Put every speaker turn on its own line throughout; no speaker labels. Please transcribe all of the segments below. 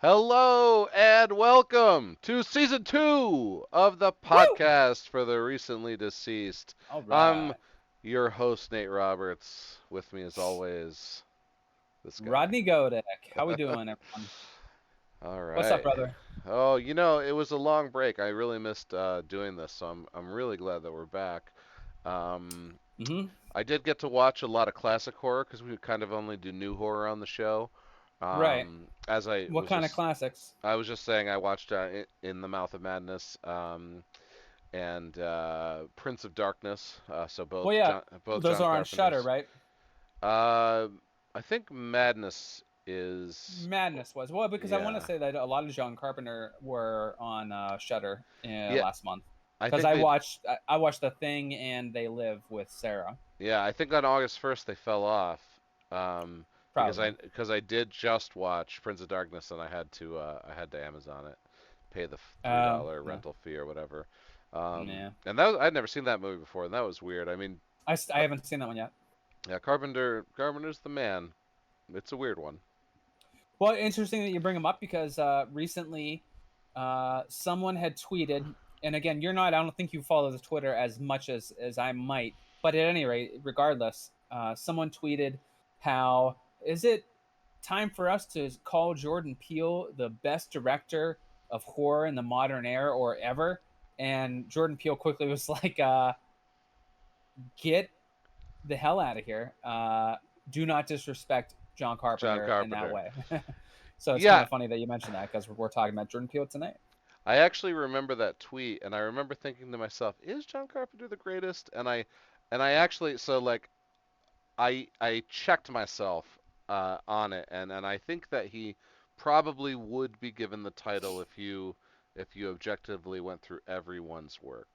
Hello and welcome to season 2 of the
Woo!
podcast for the recently deceased.
All
I'm
right.
your host, Nate Roberts. With me, as always, this guy.
Rodney Godek. How we doing, everyone?
All
What's up,
right.
brother?
Oh, it was a long break. I really missed doing this, so I'm really glad that we're back. Um,
Mm-hmm.
I did get to watch a lot of classic horror because we kind of only do new horror on the show.
Right.
As I
What
was
kind of
just
classics?
I was just saying, I watched In the Mouth of Madness and Prince of Darkness. So
Well, yeah,
both
those
John
are on Shutter,
Carpenter's.
right?
Uh, I think Madness is.
Madness was because I want to
Yeah,
say that a lot of John Carpenter were on Shutter
yeah.
last month
I
because
think
I
they.
watched I watched The Thing and They Live with Sarah.
Yeah, I think on August 1st they fell off.
Probably.
Because I did just watch Prince of Darkness and I had to Amazon it, pay the $3
No,
rental fee or whatever.
yeah.
And that was, I'd never seen that movie before, and that was weird. I mean,
I haven't seen that one yet.
yeah, Carpenter's the man. It's a weird one.
Well, interesting that you bring them up because recently someone had tweeted, and again, I don't think you follow the Twitter as much as I might, but at any rate, regardless, someone tweeted how is it time for us to call Jordan Peele the best director of horror in the modern era or ever? And Jordan Peele quickly was like, get the hell out of here. Do not disrespect John
John
Carpenter in that
Carpenter.
way. So it's kind
Yeah,
of funny that you mentioned that because we're talking about Jordan Peele tonight.
I actually remember that tweet, and I remember thinking to myself, "Is John Carpenter the greatest?" And I actually, so like, I checked myself on it, and I think that he probably would be given the title if you objectively went through everyone's work.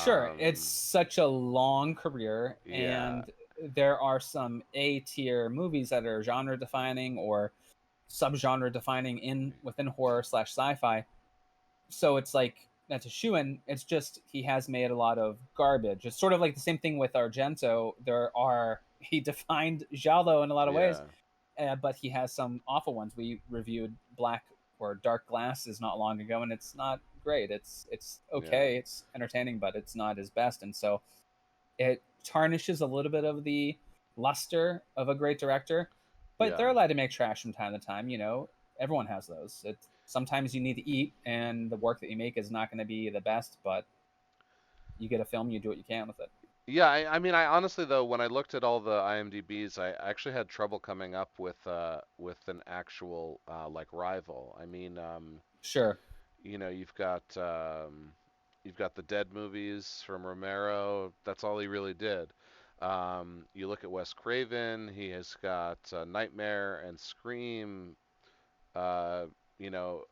Sure, it's
Um,
such a long career,
yeah,
and there are some A tier movies that are genre defining or subgenre defining in within horror slash sci-fi. So it's like that's a shoe in. It's just he has made a lot of garbage. It's sort of like the same thing with Argento. He defined Giallo in a lot of ways,
yeah,
but he has some awful ones. We reviewed Black or Dark Glasses not long ago, and it's not great. It's
yeah,
okay. It's entertaining, but it's not his best, and so it tarnishes a little bit of the luster of a great director. But
yeah.
they're allowed to make trash from time to time. Everyone has those. Sometimes you need to eat, and the work that you make is not going to be the best, but you get a film, you do what you can with it.
Yeah, I mean, I honestly though, when I looked at all the IMDb's, I actually had trouble coming up with an actual like rival. I mean,
Sure.
you've got the Dead movies from Romero. That's all he really did. You look at Wes Craven. He has got Nightmare and Scream. Uh, you know,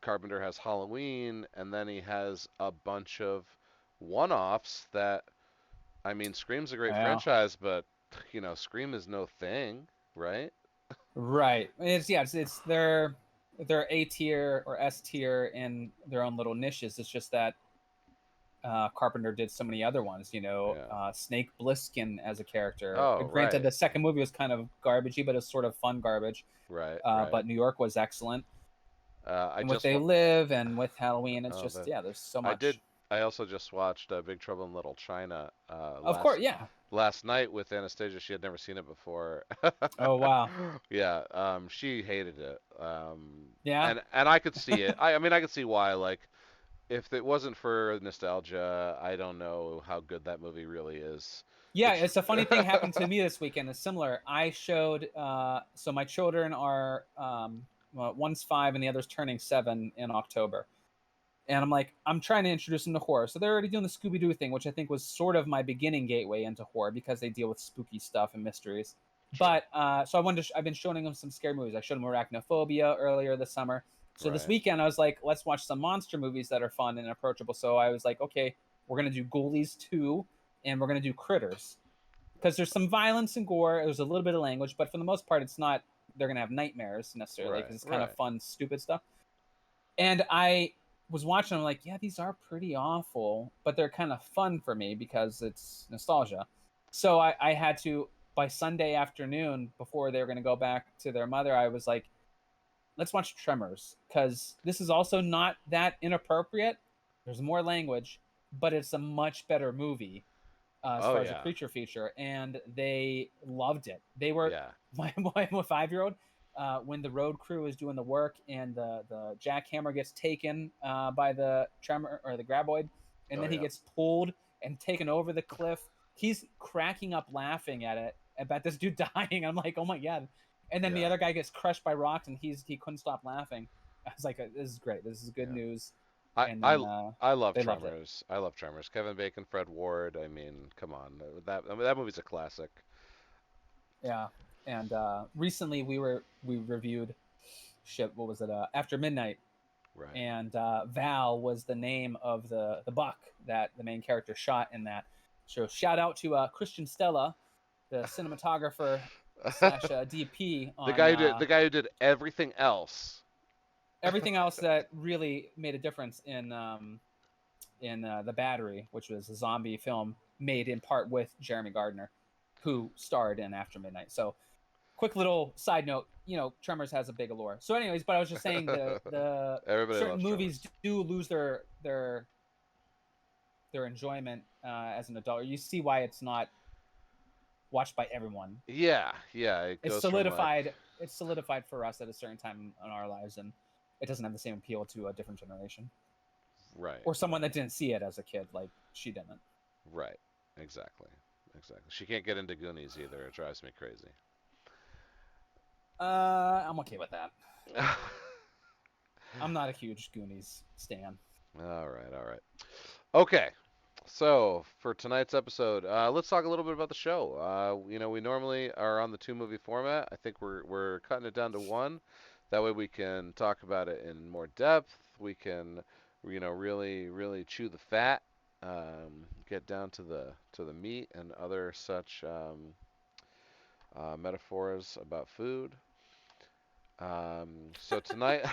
Carpenter has Halloween, and then he has a bunch of one-offs that I mean, Scream's a great
Yeah.
franchise, but Scream is no thing, right?
Right. It's they're A tier or S tier in their own little niches. It's just that Carpenter did so many other ones.
Yeah.
Snake Plissken as a character.
Oh,
Granted,
right,
the second movie was kind of garbagey, but it's sort of fun garbage.
right, right.
But New York was excellent,
I
and with
just
They
wa-
Live and with Halloween, it's
oh
just
that
there's so
I did.
much.
I also just watched Big Trouble in Little China
Of course, yeah.
last night with Anastasia. She had never seen it before.
Oh wow,
Yeah, she hated it.
yeah.
And I could see it. I mean, I could see why. Like, if it wasn't for nostalgia, I don't know how good that movie really is.
Yeah,
It's
it's a funny thing happened to me this weekend. It's similar. I showed so my children are well, one's 5 and the other's turning 7 in October. And I'm like, I'm trying to introduce them to horror. So they're already doing the Scooby Doo thing, which I think was sort of my beginning gateway into horror because they deal with spooky stuff and mysteries.
sure.
But so I've been showing them some scary movies. I showed them Arachnophobia earlier this summer. So this
Right.
weekend I was like, let's watch some monster movies that are fun and approachable. So I was like, okay, we're gonna do Ghoulies 2 and we're gonna do Critters because there's some violence and gore. There's a little bit of language, but for the most part, it's not. They're gonna have nightmares necessarily
Right.
because it's kind of
Right.
fun, stupid stuff. And I was watching. I'm like, yeah, these are pretty awful, but they're kind of fun for me because it's nostalgia. So I had to by Sunday afternoon before they were gonna go back to their mother. I was like, let's watch Tremors because this is also not that inappropriate. There's more language, but it's a much better movie as
Oh
far as a
yeah,
creature feature, and they loved it. They were
yeah,
my 5-year old. When the road crew is doing the work and the jackhammer gets taken by the tremor or the graboid, and
oh
then he
yeah,
gets pulled and taken over the cliff, he's cracking up laughing at it about this dude dying. I'm like, oh my god! And then the
yeah,
other guy gets crushed by rocks, and he couldn't stop laughing. I was like, this is great. This is good
yeah.
news.
I
And
I
then
I love
they loved it.
Tremors. I love Tremors. Kevin Bacon, Fred Ward. I mean, come on, that movie's a classic.
Yeah. And recently we reviewed ship. What was it? After Midnight,
Right.
and Val was the name of the buck that the main character shot in that. So shout out to Christian Stella, the cinematographer slash DP on
The guy who did everything else.
everything else that really made a difference in the Battery, which was a zombie film made in part with Jeremy Gardner, who starred in After Midnight. So quick little side note, Tremors has a big allure. So, anyways, but I was just saying the
Everybody
certain
loves
movies
Tremors.
do lose their enjoyment as an adult. You see why it's not watched by everyone.
Yeah, yeah. It
It's
goes from like
solidified. It's solidified for us at a certain time in our lives, and it doesn't have the same appeal to a different generation
right,
or someone that
right,
didn't see it as a kid, like she didn't.
right. Exactly, exactly. She can't get into Goonies either. It drives me crazy.
I'm okay with that. I'm not a huge Goonies stan.
All right, all right. Okay, so for tonight's episode, let's talk a little bit about the show. We normally are on the two movie format. I think we're cutting it down to one. That way we can talk about it in more depth. We can, really chew the fat, get down to the meat and other such metaphors about food. So tonight,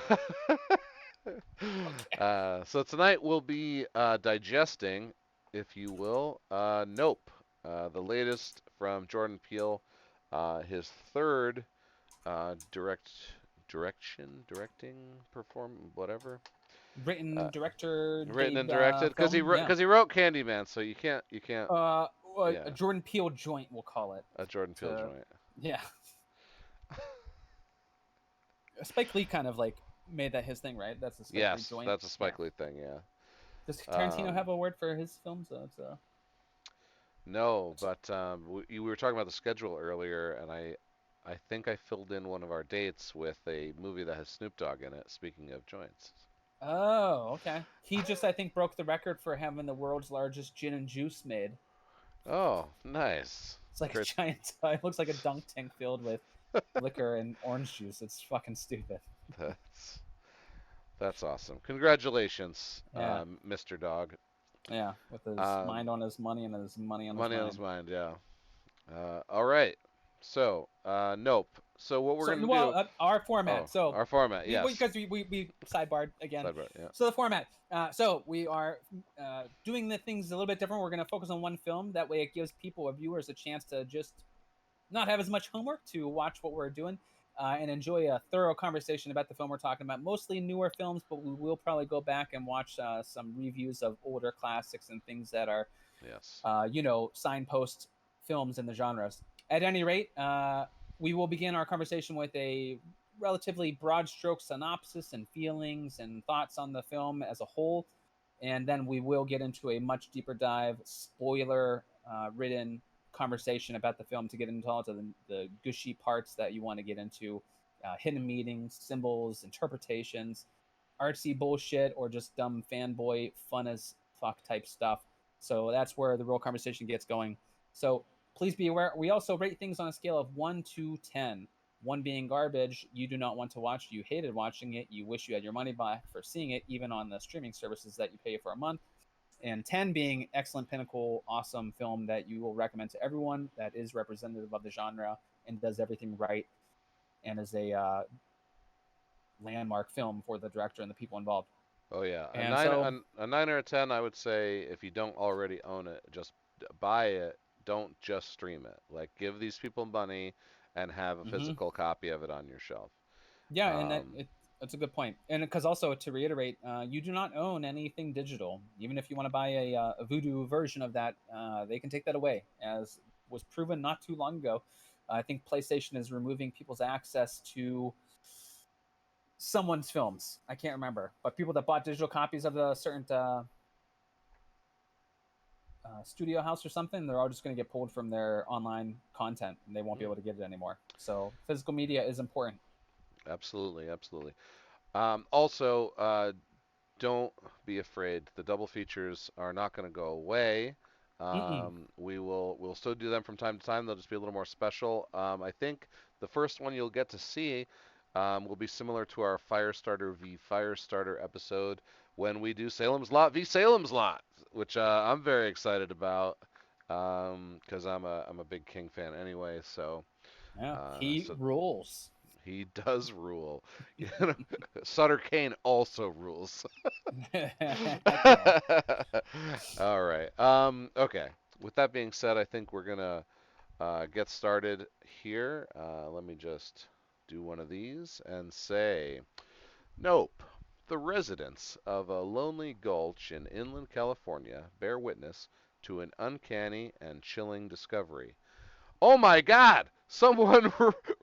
Okay.
so tonight we'll be digesting, if you will, Nope, the latest from Jordan Peele, his third direct directing perform whatever, uh,
Written director
written and directed
film, yeah.
because he wrote Candyman, so you can't
Uh, a
yeah,
Jordan Peele joint, we'll call it.
a Jordan Peele
To
joint.
Yeah, Spike Lee kind of like made that his thing, right? That's a Spike Lee
Yes,
joint.
that's a
Yeah.
Spike Lee thing. Yeah.
Does Tarantino
Um,
have a word for his films? It's
No, but we were talking about the schedule earlier, and I think I filled in one of our dates with a movie that has Snoop Dogg in it. Speaking of joints.
Oh, okay. He just, I think, broke the record for having the world's largest gin and juice made.
Oh, nice.
It's like a
Great.
giant. It looks like a dunk tank filled with liquor and orange juice. It's fucking stupid.
That's that's awesome. Congratulations,
Yeah,
Mr. Dog.
yeah. With his
Um,
mind on his money and his money on his
money on his
mind.
mind. Yeah. All right. So, nope. So what we're
So,
gonna
well,
do?
our format.
Oh,
So
our format.
we
Yes.
because we sidebarred again.
Sidebar. Yeah.
So the format. So we are doing the things a little bit different. We're going to focus on one film. That way, it gives people or viewers a chance to just not have as much homework to watch what we're doing. And enjoy a thorough conversation about the film we're talking about. Mostly newer films, but we will probably go back and watch some reviews of older classics and things that are
Yes.
signpost films in the genres. At any rate, we will begin our conversation with a relatively broad stroke synopsis and feelings and thoughts on the film as a whole. And then we will get into a much deeper dive, spoiler ridden conversation about the film to get into all the gushy parts that you want to get into, hidden meanings, symbols, interpretations, artsy bullshit, or just dumb fanboy fun as fuck type stuff. So that's where the real conversation gets going. So please be aware. We also rate things on a scale of 1 to 10. 1 being garbage, you do not want to watch, you hated watching it, you wish you had your money back for seeing it, even on the streaming services that you pay for a month. And 10 being excellent, pinnacle, awesome film that you will recommend to everyone that is representative of the genre and does everything right and is a landmark film for the director and the people involved.
Oh yeah,
And so,
a 9 or a 10. I would say if you don't already own it, just buy it. Don't just stream it. Like give these people money and have a
mm-hmm.
physical copy of it on your shelf.
Yeah, and
Um,
that's a good point. And because also to reiterate, you do not own anything digital. Even if you want to buy a Voodoo version of that, they can take that away, as was proven not too long ago. I think PlayStation is removing people's access to someone's films. I can't remember, but people that bought digital copies of a certain studio house or something, they're all just going to get pulled from their online content, and they won't be
mm,
able to get it anymore. So physical media is important.
absolutely, absolutely. Also, don't be afraid. The double features are not going to go away.
Mm-mm.
We'll still do them from time to time. They'll just be a little more special. I think the first one you'll get to see will be similar to our Firestarter v Firestarter episode when we do Salem's Lot v Salem's Lot, which I'm very excited about because I'm a big King fan anyway. So
Yeah, he
so
rules.
he does rule. You know, Sutter Kane also rules.
Heck yeah.
All right. Okay. With that being said, I think we're gonna get started here. Let me just do one of these and say, nope. The residents of a lonely gulch in inland California bear witness to an uncanny and chilling discovery. Oh my God! Someone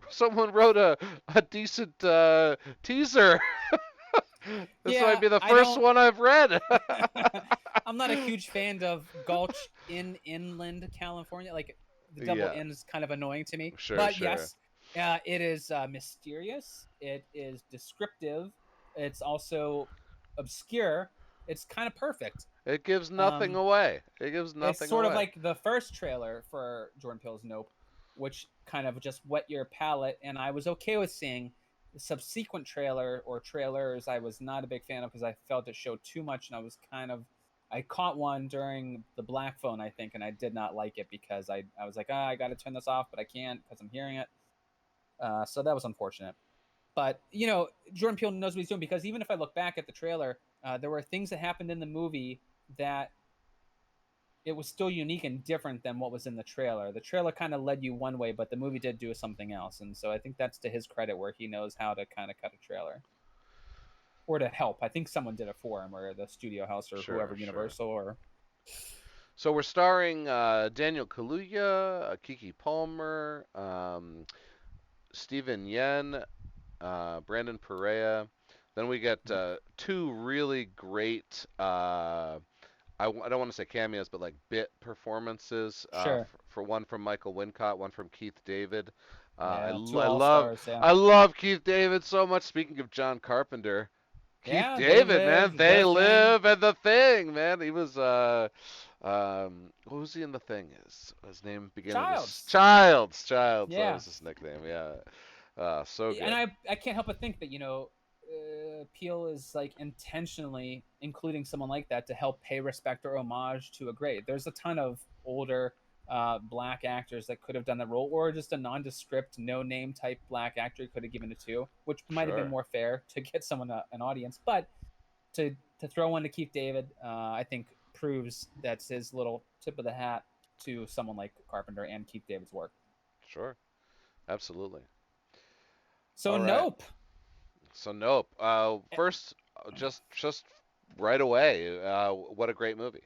someone wrote a decent teaser. This might
Yeah,
be the
I
first
don't.
one I've read.
I'm not a huge fan of Gulch in inland California. Like the double
Yeah,
N is kind of annoying to me.
sure,
But
sure.
yes, it is mysterious. It is descriptive. It's also obscure. It's kind of perfect.
It gives nothing
Um,
away. It gives
it's
nothing
sort of
away.
like the first trailer for Jordan Peele's Nope, which kind of just wet your palate, and I was okay with seeing the subsequent trailer or trailers. I was not a big fan of because I felt it showed too much, and I caught one during the Black Phone, I think, and I did not like it because I was like, I got to turn this off, but I can't because I'm hearing it. So that was unfortunate. But Jordan Peele knows what he's doing because even if I look back at the trailer, there were things that happened in the movie that it was still unique and different than what was in the trailer. The trailer kind of led you one way, but the movie did do something else. And so I think that's to his credit where he knows how to kind of cut a trailer or to help. I think someone did it for him or the studio house or whoever,
Sure, sure.
Universal or.
So we're starring Daniel Kaluuya, Kiki Palmer, Stephen Yen, Brandon Perea. Then we get two really great I don't want to say cameos, but like bit performances.
Sure.
For one from Michael Wincott, one from Keith David.
Yeah. Two
I
all
love
stars. Yeah.
I love Keith David so much. Speaking of John Carpenter, Keith
Yeah. They
David, man,
live,
they
the thing.
live, and the thing, man. He was what was he in the thing? His name began with a
Childs.
Childs. That
Yeah.
was his nickname. Yeah, so
And
good.
I can't help but think that Peel is like intentionally including someone like that to help pay respect or homage to a great. There's a ton of older black actors that could have done that role, or just a nondescript, no name type black actor could have given it to, which might have been
Sure,
more fair to get someone an audience. But to throw one to Keith David, I think proves that's his little tip of the hat to someone like Carpenter and Keith David's work.
sure, absolutely.
So
All right.
nope.
So nope. First, just right away. What a great movie.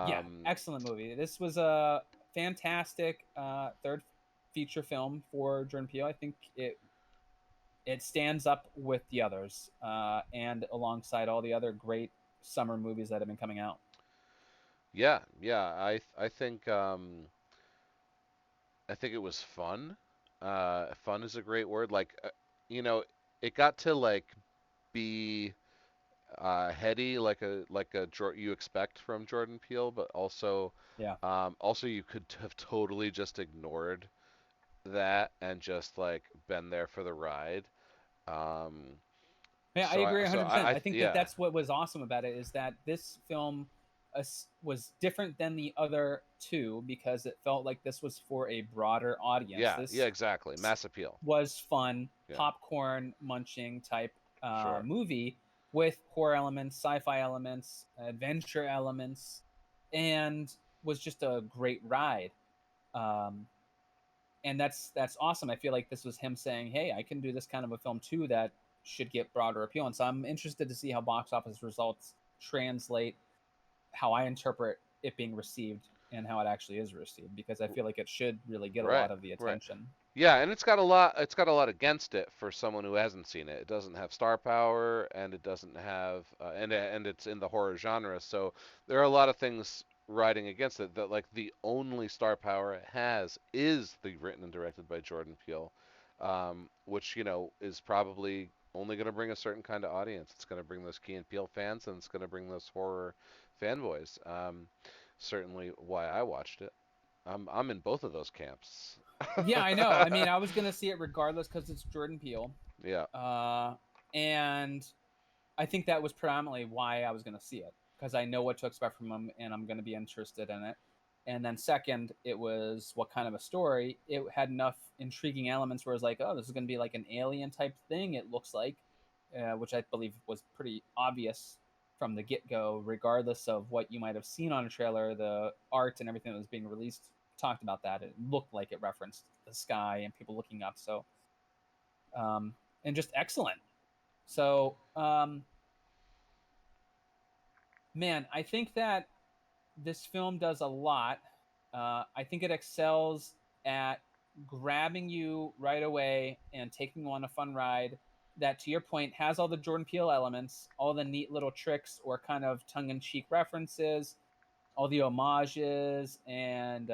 Yeah,
Um,
excellent movie. This was a fantastic third feature film for Jordan Peele. I think it stands up with the others and alongside all the other great summer movies that have been coming out.
yeah, yeah. I think it was fun. Fun is a great word. Like, you know, it got to like be heady, you expect from Jordan Peele, but
Yeah,
also you could have totally just ignored that and just like been there for the ride. Um,
yeah, I agree
so
100%. I think that
yeah,
that's what was awesome about it is that this film was different than the other two because it felt like this was for a broader audience.
yeah, exactly. Mass appeal.
Was fun,
Yeah,
popcorn munching type
sure,
movie with horror elements, sci-fi elements, adventure elements, and was just a great ride. Um, and that's awesome. I feel like this was him saying, "Hey, I can do this kind of a film too that should get broader appeal." And so I'm interested to see how box office results translate how I interpret it being received and how it actually is received, because I feel like it should really get a
Right,
lot of the
right.
attention.
Yeah, and it's got a lot. It's got a lot against it for someone who hasn't seen it. It doesn't have star power, and it doesn't have, and it's in the horror genre. So there are a lot of things riding against it. That like the only star power it has is the written and directed by Jordan Peele, which is probably only going to bring a certain kind of audience. It's going to bring those Key and Peele fans, and it's going to bring those horror fanboys. Certainly, why I watched it. I'm in both of those camps.
Yeah, I know. I mean, I was gonna see it regardless because it's Jordan Peele,
Yeah.
uh, and I think that was predominantly why I was going to see it, because I know what to expect from him and I'm going to be interested in it. And then second, it was what kind of a story. It had enough intriguing elements where it's like, oh, this is going to be like an alien type thing. It looks like, which I believe was pretty obvious from the get go, regardless of what you might have seen on a trailer. The art and everything that was being released talked about that. It looked like it referenced the sky and people looking up. So, and just excellent. So, man, I think that this film does a lot. I think it excels at grabbing you right away and taking you on a fun ride that, to your point, has all the Jordan Peele elements, all the neat little tricks or kind of tongue in cheek references, all the homages, and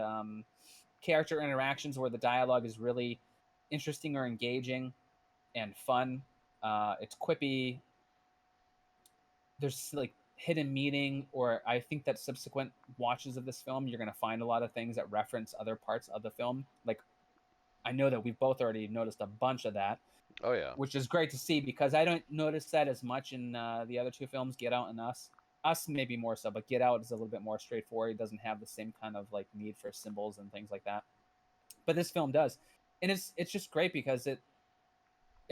character interactions where the dialogue is really interesting or engaging and fun. It's quippy, there's like hidden meaning, or I think that subsequent watches of this film you're going to find a lot of things that reference other parts of the film. Like, I know that we've both already noticed a bunch of that,
Oh yeah.
which is great to see because I don't notice that as much in the other two films, Get Out and Us maybe more so, but Get Out is a little bit more straightforward. It doesn't have the same kind of like need for symbols and things like that, but this film does. And it's just great because it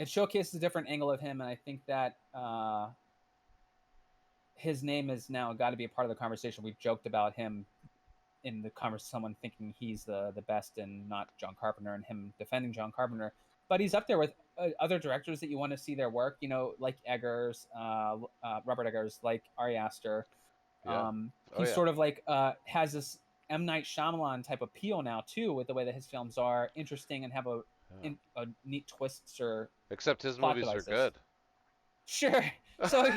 showcases a different angle of him, and I think that his name is now got to be a part of the conversation. We've joked about him in the conversation, someone thinking he's the best and not John Carpenter, and him defending John Carpenter. But he's up there with other directors that you want to see their work. You know, like Eggers, Robert Eggers, like Ari Aster.
Yeah. Oh
He's
yeah.
sort of like has this M Night Shyamalan type appeal now too, with the way that his films are interesting and have
Yeah.
a neat twists or
Except his
plot
movies are
devices.
good.
Sure. So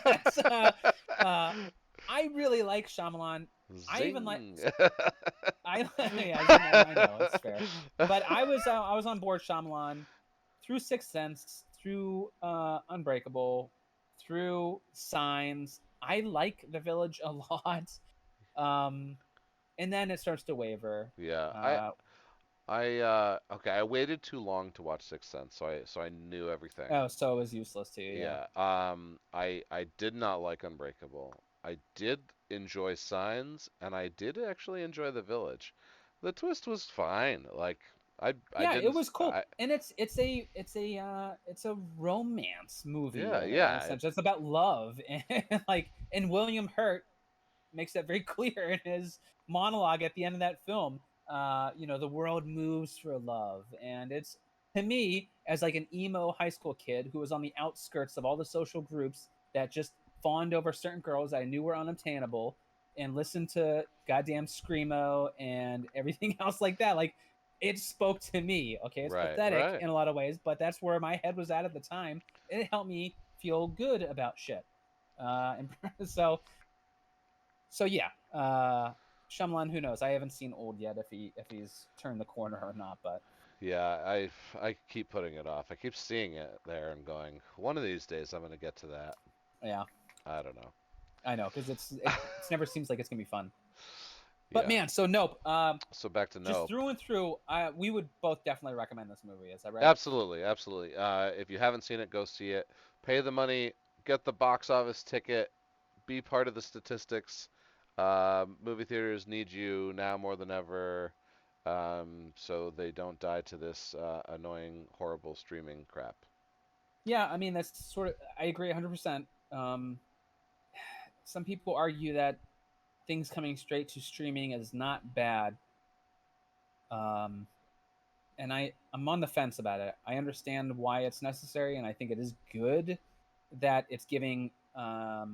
that's uh I really like Shyamalan. I even like
Zing.
I yeah, Zing, I know, it's fair. But I was on board Shyamalan through Sixth Sense, through Unbreakable, through Signs. I like The Village a lot. Um and then it starts to waver.
Yeah. I
Uh
I okay, I waited too long to watch Sixth Sense, so I knew everything.
oh, so it was useless too, yeah.
Yeah. I did not like Unbreakable. I did enjoy Signs, and I did actually enjoy The Village. The twist was fine. Like I
Yeah, it
didn't
was cool,
I
and it's a romance movie
yeah,
in a
yeah.
sense. It's about love, and like, and William Hurt makes that very clear in his monologue at the end of that film. You know, the world moves for love, and it's, to me, as like an emo high school kid who was on the outskirts of all the social groups that just fawned over certain girls I knew were unobtainable and listened to goddamn screamo and everything else like that. Like, it spoke to me. Okay, it's
Right,
pathetic
right.
in a lot of ways, but that's where my head was at the time. And it helped me feel good about shit. And so yeah, Shyamalan. Who knows? I haven't seen Old yet if he's turned the corner or not. But
Yeah, I keep putting it off. I keep seeing it there and going, one of these days I'm gonna get to that.
yeah,
I don't know.
I know because it's never seems like it's gonna be fun. But
Yeah.
man, so Nope.
So back to
Just
Nope.
through and through, we would both definitely recommend this movie. Is that right?
Absolutely, absolutely. If you haven't seen it, go see it. Pay the money, get the box office ticket, be part of the statistics. Movie theaters need you now more than ever, so they don't die to this annoying, horrible streaming crap.
Yeah, I mean that's sort of, I agree 100%. Some people argue that things coming straight to streaming is not bad. Um, and I'm on the fence about it. I understand why it's necessary, and I think it is good that it's giving a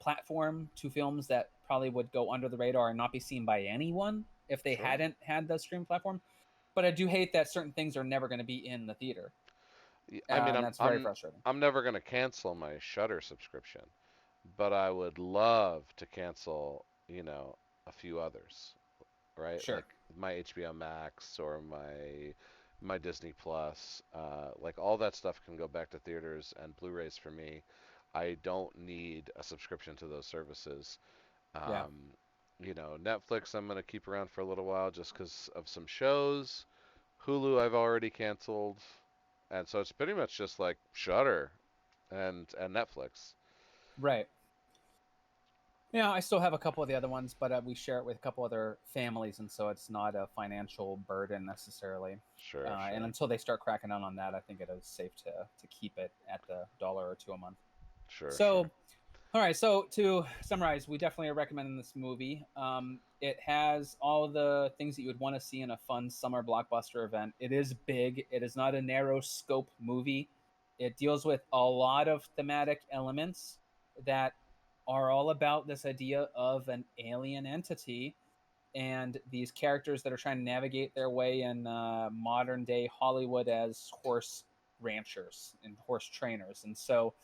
platform to films that probably would go under the radar and not be seen by anyone if they
Sure.
hadn't had the stream platform. But I do hate that certain things are never going to be in the theater,
I mean,
and that's very frustrating.
I'm never gonna cancel my Shutter subscription, but I would love to cancel, a few others, right?
Sure.
Like my HBO Max or my Disney Plus, like all that stuff can go back to theaters and Blu-rays for me. I don't need a subscription to those services.
Yeah.
Netflix I'm gonna keep around for a little while just because of some shows. Hulu I've already canceled, and so it's pretty much just like Shutter and Netflix.
Right. Yeah, I still have a couple of the other ones, but we share it with a couple other families, and so it's not a financial burden necessarily.
Sure,
And
sure,
until they start cracking down on that, I think it is safe to keep it at the dollar or two a month.
sure, sure.
So, all right. So to summarize, we definitely are recommending this movie. It has all the things that you would want to see in a fun summer blockbuster event. It is big. It is not a narrow scope movie. It deals with a lot of thematic elements that are all about this idea of an alien entity and these characters that are trying to navigate their way in modern day Hollywood as horse ranchers and horse trainers. And so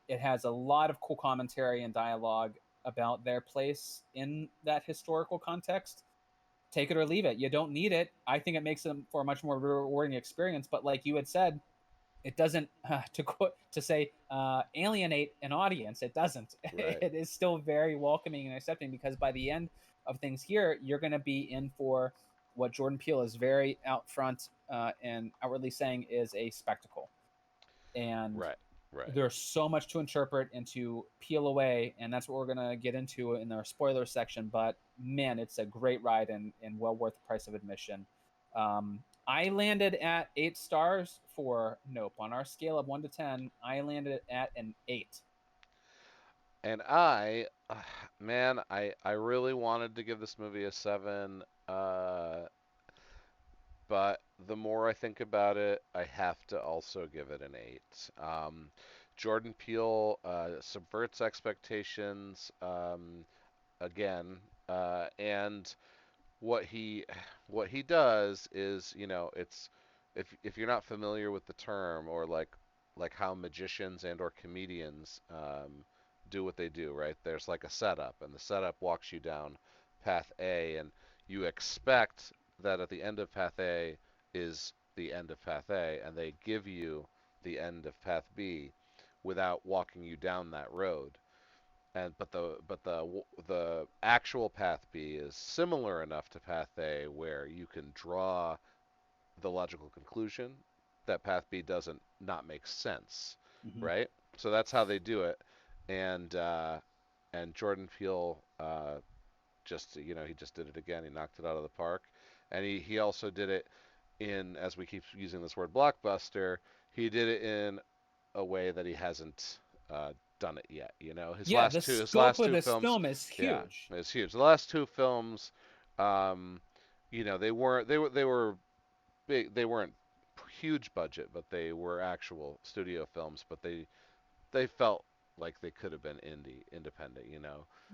it has a lot of cool commentary and dialogue about their place in that historical context. Take it or leave it. You don't need it. I think it makes them for a much more rewarding experience. But like you had said, it doesn't to say alienate an audience. It doesn't.
Right,
It is still very welcoming and accepting because by the end of things here, you're going to be in for what Jordan Peele is very out front and outwardly saying is a spectacle. And
right, right.
there's so much to interpret and to peel away, and that's what we're going to get into in our spoiler section. But man, it's a great ride and well worth the price of admission. I landed at 8 stars for Nope. On our scale of 1 to 10, I landed at an 8.
And man, I really wanted to give this movie a 7, but the more I think about it, I have to also give it an 8. Jordan Peele subverts expectations again, and what he what he does is, it's if you're not familiar with the term, or like how magicians and or comedians do what they do, right? There's like a setup, and the setup walks you down path A, and you expect that at the end of path A is the end of path A, and they give you the end of path B without walking you down that road. And but the actual path B is similar enough to path A where you can draw the logical conclusion that path B doesn't not make sense,
Mm-hmm.
right? So that's how they do it, and Jordan Peele just he just did it again. He knocked it out of the park, and he also did it in, as we keep using this word, blockbuster. He did it in a way that he hasn't done it yet. His
Yeah,
last
the
two his
scope
last
of
two
this
films,
film is
yeah,
huge.
it's huge. The last two films, um, they were big. They weren't huge budget, but they were actual studio films. But they felt like they could have been independent.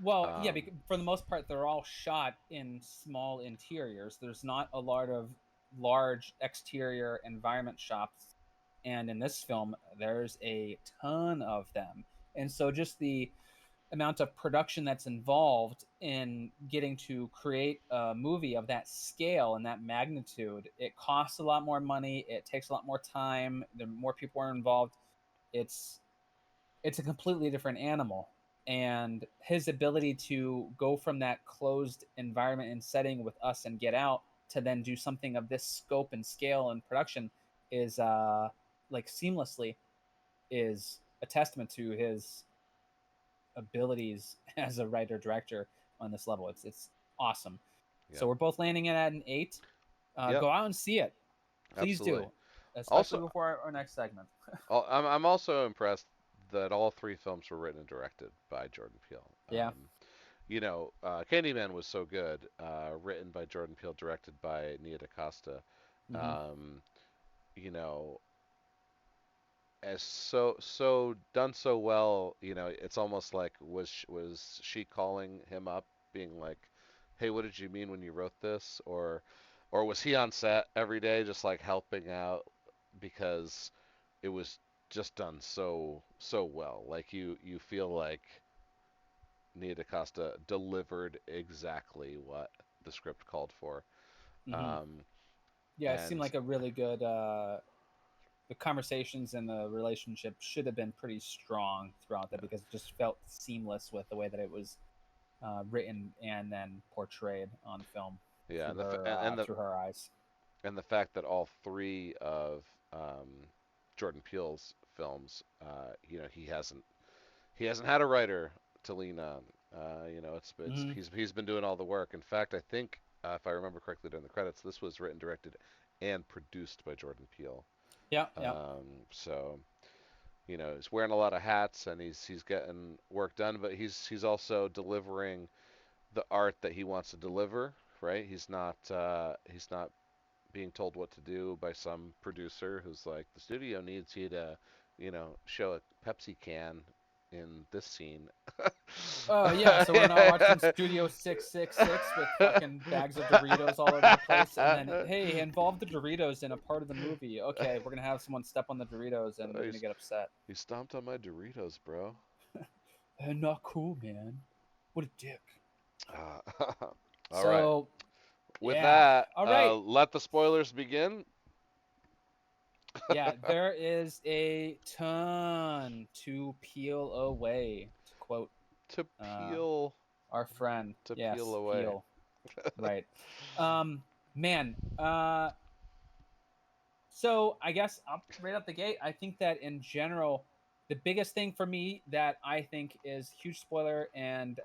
Well, yeah,
Um,
for the most part, they're all shot in small interiors. There's not a lot of large exterior environment shots, and in this film, there's a ton of them. And so, just the amount of production that's involved in getting to create a movie of that scale and that magnitude, it costs a lot more money. It takes a lot more time. The more people are involved, it's it's a completely different animal. And his ability to go from that closed environment and setting with us and Get Out to then do something of this scope and scale and production is like seamlessly is a testament to his abilities as a writer director on this level. It's awesome. So
yep,
we're both landing it at an 8.
yep,
Go out and see it, please
absolutely.
do, especially
Also,
before our next segment.
I'm also impressed that all three films were written and directed by Jordan Peele.
Yeah.
Candyman was so good, written by Jordan Peele, directed by Nia DaCosta.
Hmm.
Um, you know, as so done so well. It's almost like was she calling him up, being like, "Hey, what did you mean when you wrote this?" Or was he on set every day just like helping out because it was just done so well. Like you feel like Nia DaCosta delivered exactly what the script called for.
Hmm.
Um,
Yeah, it seemed
and
like a really good. The conversations and the relationship should have been pretty strong throughout that
yeah,
because it just felt seamless with the way that it was written and then portrayed on film
yeah, and the fa- and the
through her eyes.
and the fact that all three of Jordan Peele's films, he hasn't had a writer to lean on. It's
Hmm.
he's been doing all the work. In fact, I think if I remember correctly during the credits, this was written, directed, and produced by Jordan Peele.
Yeah, yeah.
So he's wearing a lot of hats and he's getting work done, but he's also delivering the art that he wants to deliver. Right? He's not being told what to do by some producer who's like, the studio needs you to, show a Pepsi can in this scene.
Yeah, so we're not watching Studio 666 with fucking bags of Doritos all over the place, and then, hey, involve the Doritos in a part of the movie. Okay, we're gonna have someone step on the Doritos and you're gonna
he's,
get upset.
he stomped on my Doritos, bro.
Not cool, man. What a dick.
Uh, all right.
So,
With
yeah.
that,
All right.
let the spoilers begin.
Yeah, there is a ton to peel away, to quote
to
uh,
peel
our friend.
to peel
Yes,
away.
peel. Right. Man, so I guess up right up the gate, I think that in general, the biggest thing for me that I think is huge spoiler, and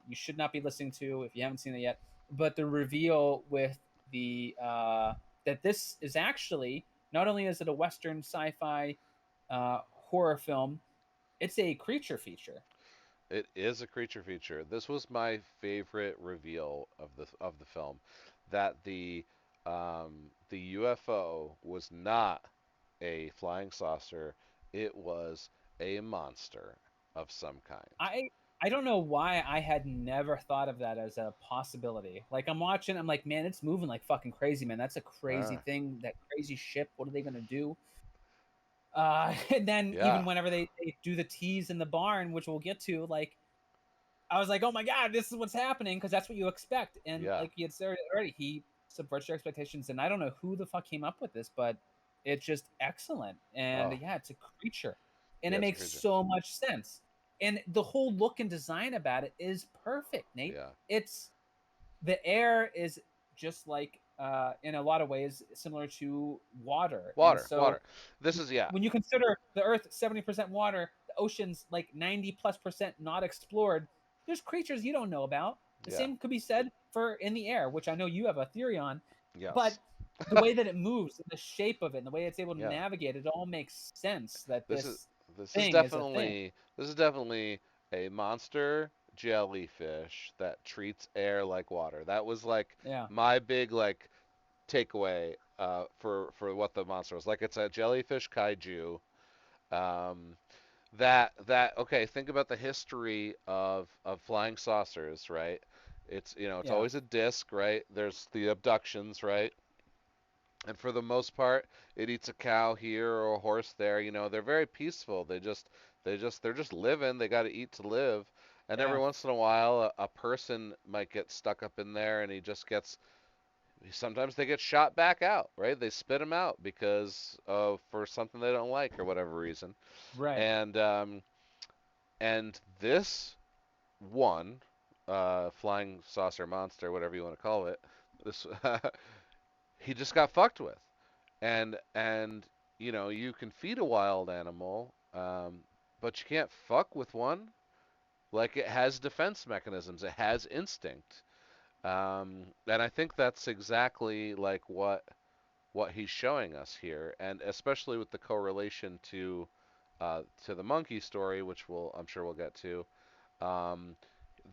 you should not be listening to if you haven't seen it yet, but the reveal with the that this is actually not only is it a Western sci-fi horror film, it's a creature feature.
It is a creature feature. This was my favorite reveal of the film, that the UFO was not a flying saucer. It was a monster of some kind.
I I don't know why I had never thought of that as a possibility. Like I'm watching, I'm like, man, it's moving like fucking crazy, man. That's a crazy
Ah,
thing. That crazy ship. What are they gonna do? And then even
yeah,
whenever they do the tease in the barn, which we'll get to, like I was like, oh my god, this is what's happening because that's what you expect. And
yeah.
like you had said already, he subverts your expectations. And I don't know who the fuck came up with this, but it's just excellent. And
Oh,
yeah, it's a creature, and
yeah.
it
It's a
makes
creature.
so much sense. And the whole look and design about it is perfect, Nate.
Yeah.
It's the air is just like in a lot of ways similar to water, and
Water,
so
water. This is yeah,
when you consider the Earth 70% water, the oceans like 90+% not explored, there's creatures you don't know about. The
yeah.
same could be said for in the air, which I know you have a theory on,
Yes.
but the way that it moves, the shape of it, and the way it's able to
Yeah.
navigate, it all makes sense that
This is
this
this is
thing is a thing.
definitely a monster jellyfish that treats air like water. That was like
Yeah,
my big like takeaway for what the monster was. Like it's a jellyfish kaiju. Um, that okay, think about the history of flying saucers, right? It's
yeah,
always a disc, right? There's the abductions, right? And for the most part, it eats a cow here or a horse there. They're very peaceful. They're just living. They got to eat to live. And every
yeah,
once in a while, a person might get stuck up in there, and he just gets. Sometimes they get shot back out, right? They spit him out because of for something they don't like or whatever reason.
right,
And this one, flying saucer monster, whatever you want to call it, this he just got fucked with. And you can feed a wild animal, but you can't fuck with one. Like, it has defense mechanisms, it has instinct. And I think that's exactly like what he's showing us here, and especially with the correlation to the monkey story, which I'm sure we'll get to. um,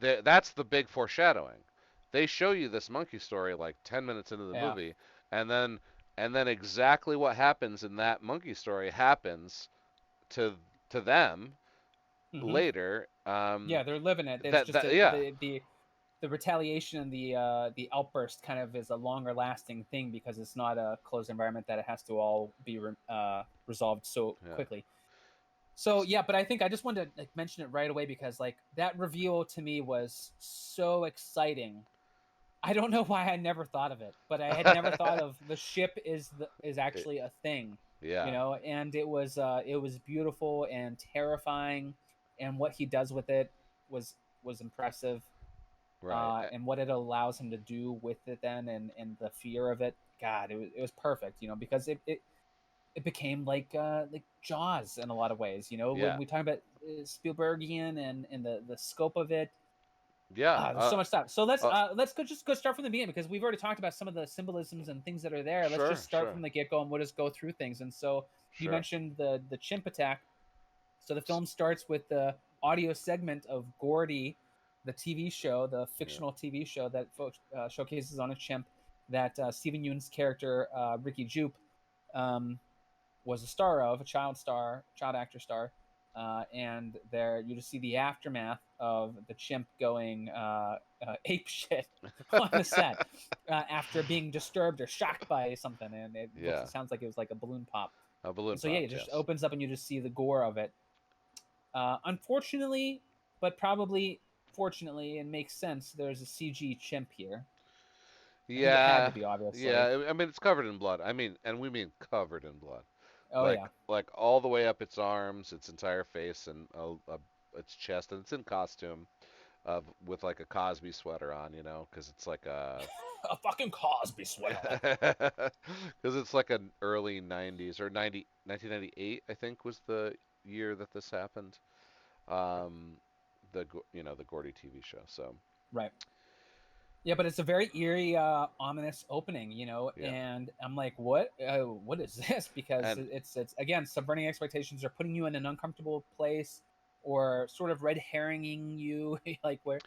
that's the big foreshadowing. They show you this monkey story like 10 minutes into the
yeah,
movie, and then and then exactly what happens in that monkey story happens to them
Hmm.
later.
Yeah, they're living it. It's
That
just
that yeah,
the retaliation and the outburst kind of is a longer lasting thing because it's not a closed environment that it has to all be resolved so
yeah.
quickly. So yeah, but I think I just wanted to like mention it right away because like that reveal to me was so exciting. I don't know why I never thought of it, but I had never thought of the ship is
It-
actually a thing,
yeah,
and it was beautiful and terrifying, and what he does with it was was impressive,
right.
and what it allows him to do with it then, and the fear of it. God, it was perfect, because it became like Jaws in a lot of ways. When
Yeah,
we talk about Spielbergian and the scope of it,
yeah.
there's so much stuff. So
Uh,
let's just go start from the beginning because we've already talked about some of the symbolisms and things that are there. Let's
sure,
just start
sure,
from the get go and we'll just go through things. And so you
sure.
mentioned the chimp attack. So the
S-
film starts with the audio segment of Gordy, the TV show, the
Yeah,
fictional TV show that showcases on a chimp that Stephen Yeun's character Ricky Jupe um, was a star of, a child actor star. And there you just see the aftermath of the chimp going ape shit on the set after being disturbed or shocked by something, and
yeah.
it sounds like it was like a balloon pop.
A balloon
And so yeah,
popped.
it just
Yes.
opens up and you just see the gore of it. Unfortunately, but probably fortunately, it makes sense. There's a CG chimp here. I think it had to
Yeah,
be, obviously.
yeah. I mean, it's covered in blood. I mean, and we mean covered in blood.
Oh yeah,
Like all the way up its arms, its entire face, and its chest, and it's in costume of with like a Cosby sweater on, because it's like a
a fucking Cosby sweater.
because it's like an early 90s or 1998, I think was the year that this happened. Um, the Gordy TV show. So
Right. Yeah, but it's a very eerie, ominous opening,
yeah,
and I'm like, what is this? Because
and
it's again subverting expectations or putting you in an uncomfortable place, or sort of red herringing you, like where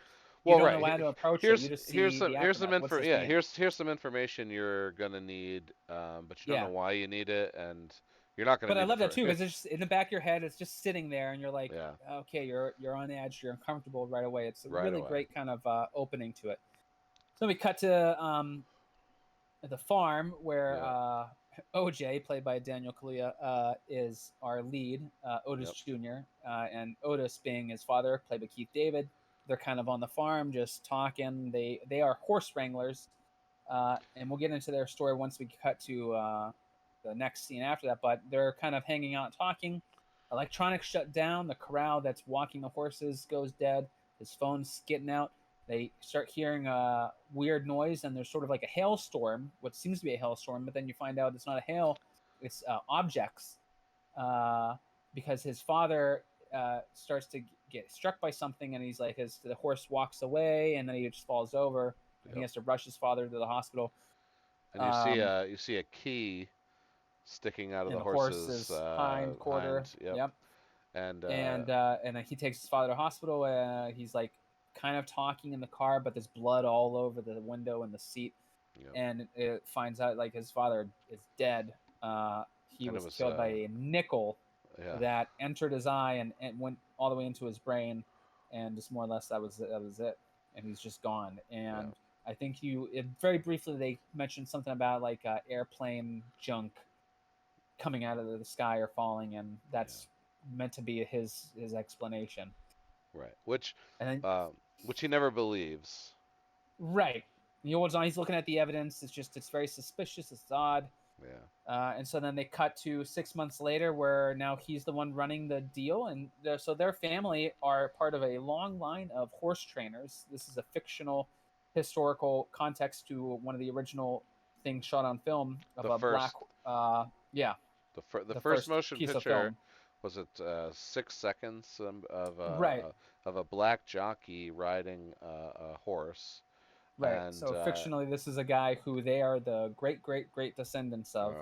you
well,
don't know
right.
how to approach it.
Here's
You just
here's
see
some
the
here's some
aftermath. What's
info.
this
Yeah,
mean?
here's some information you're gonna need, but you don't know
Yeah,
why you need it, and you're not gonna
but I
need it
love that
for
too because it's just in the back of your head. It's just sitting there, and you're like,
yeah,
okay, you're on edge. You're uncomfortable right away. It's a
right
really
away.
great kind of opening to it. So we cut to at the farm where
Yeah,
OJ, played by Daniel Kaluuya, is our lead, Otis
yep.
Jr., and Otis being his father, played by Keith David. They're kind of on the farm, just talking. They are horse wranglers, and we'll get into their story once we cut to the next scene after that. But they're kind of hanging out, talking. Electronics shut down. The corral that's walking the horses goes dead. His phone's getting out. They start hearing a weird noise, and there's sort of like a hailstorm, what seems to be a hailstorm, but then you find out it's not a hail, it's objects, uh, because his father starts to get struck by something, and he's like, the horse walks away, and then he just falls over, and he
Yep.
has to rush his father to the hospital.
And
Um,
you see a key sticking out of
in
the
the
horse's
horse's hind quarter,
hind. Yep.
yep.
And
And then he takes his father to hospital. He's like kind of talking in the car, but there's blood all over the window and the seat.
yep.
And it finds out like his father is dead. He
And it
was
was
killed by a nickel
yeah,
that entered his eye and went all the way into his brain, and just more or less that was it. And he's just gone.
yeah,
And I think very briefly they mentioned something about like airplane junk coming out of the sky or falling, and
yeah.
that's meant to be his explanation.
Right.
And then
Um, which he never believes.
right, he holds on. He's looking at the evidence. It's very suspicious. It's odd.
Yeah.
And so then they cut to 6 months later, where now he's the one running the deal, and so their family are part of a long line of horse trainers. This is a fictional, historical context to one of the original things shot on film of
The
a black,
first
yeah,
the
the
first
first
motion
piece of
picture
film.
was it 6 seconds
Right,
of a black jockey riding a horse
right.
and
So fictionally, this is a guy who they are the great, great, great descendants of,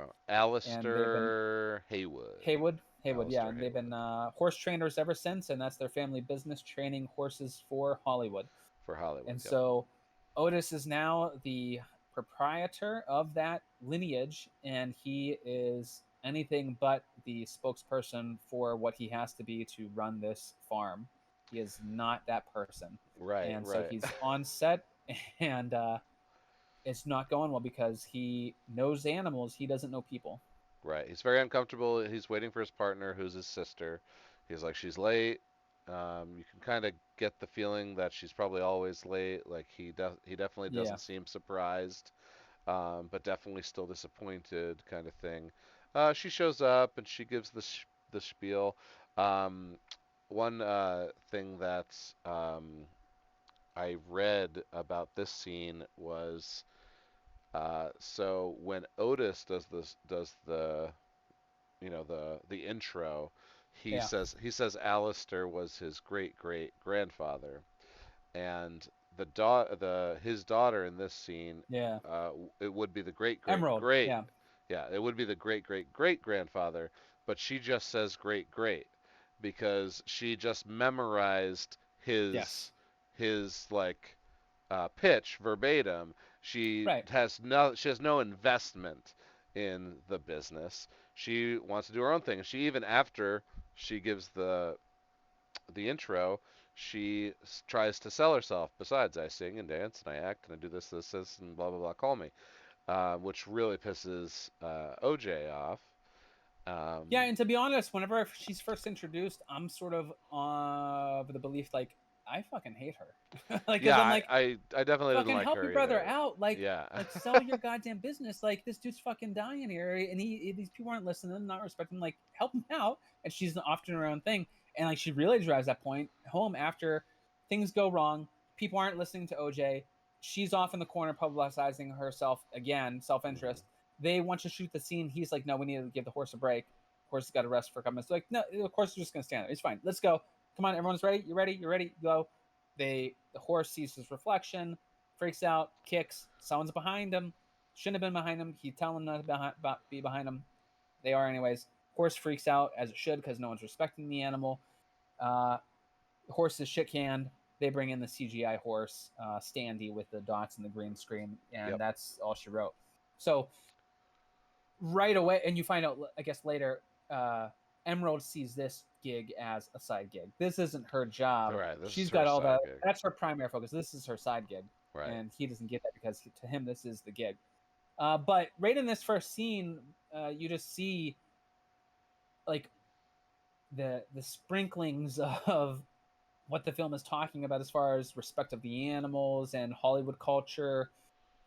and they've been
Alistair Haywood.
Haywood, yeah,
Alistair
and they've been
Haywood
horse trainers ever since, and that's their family business, training horses for Hollywood.
for Hollywood.
And
Yep.
so Otis is now the proprietor of that lineage, and he is anything but the spokesperson for what he has to be to run this farm. He is not that person.
Right,
And so
right.
he's on set, and it's not going well because he knows animals, he doesn't know people.
Right. He's very uncomfortable. He's waiting for his partner, who's his sister. He's like, she's late. You can kind of get the feeling that she's probably always late. Like he definitely
Yeah.
doesn't seem surprised, but definitely still disappointed, kind of thing. She shows up and she gives the spiel. Um, one thing that I read about this scene was so when Otis does the the intro,
Yeah.
he says Alistair was his great great grandfather, and the his daughter in this scene,
Yeah.
it would be the great great
Emerald.
great,
Yeah.
yeah, it would be the great great great grandfather, but she just says great great because she just memorized
Yes.
his like pitch verbatim.
Right.
She has no investment in the business. She wants to do her own thing. She even after she gives the intro, she tries to sell herself. Besides, I sing and dance and I act and I do this, and blah blah blah. Call me, which really pisses OJ off.
Yeah,
Um,
and to be honest, whenever she's first introduced, I'm sort of the belief like I fucking hate her, like because
yeah,
I'm like
I definitely didn't
fucking
like
help
her
your brother
either.
out,
Yeah,
like sell your goddamn business. Like this dude's fucking dying here, and these people aren't listening, not respecting him. Like help him out, and she's off doing her own thing, and like she really drives that point home after things go wrong. People aren't listening to OJ. She's off in the corner publicizing herself again, self
hmm
interest. They want to shoot the scene. He's like, no, we need to give the horse a break. Horse has got to rest for a couple minutes. Like, no, of course, you're just gonna stand there. It's fine. Let's go. Come on, everyone's ready. You ready? You're ready. Go. The horse sees his reflection, freaks out, kicks. Someone's behind him. Shouldn't have been behind him. He's telling them to be behind him. They are anyways. Horse freaks out as it should because no one's respecting the animal. Uh, the horse is shit canned. They bring in the CGI horse, Standy, with the dots and the green screen, and
yep,
that's all she wrote. So right away, and you find out, I guess later, uh, Emerald sees this gig as a side gig. This isn't her
all
job.
right. This is
She's
her
got all
side
the
gig.
that's her primary focus. This is her side gig,
Right.
and he doesn't get that because to him this is the gig. But right in this first scene, you just see like the sprinklings of what the film is talking about as far as respect of the animals and Hollywood culture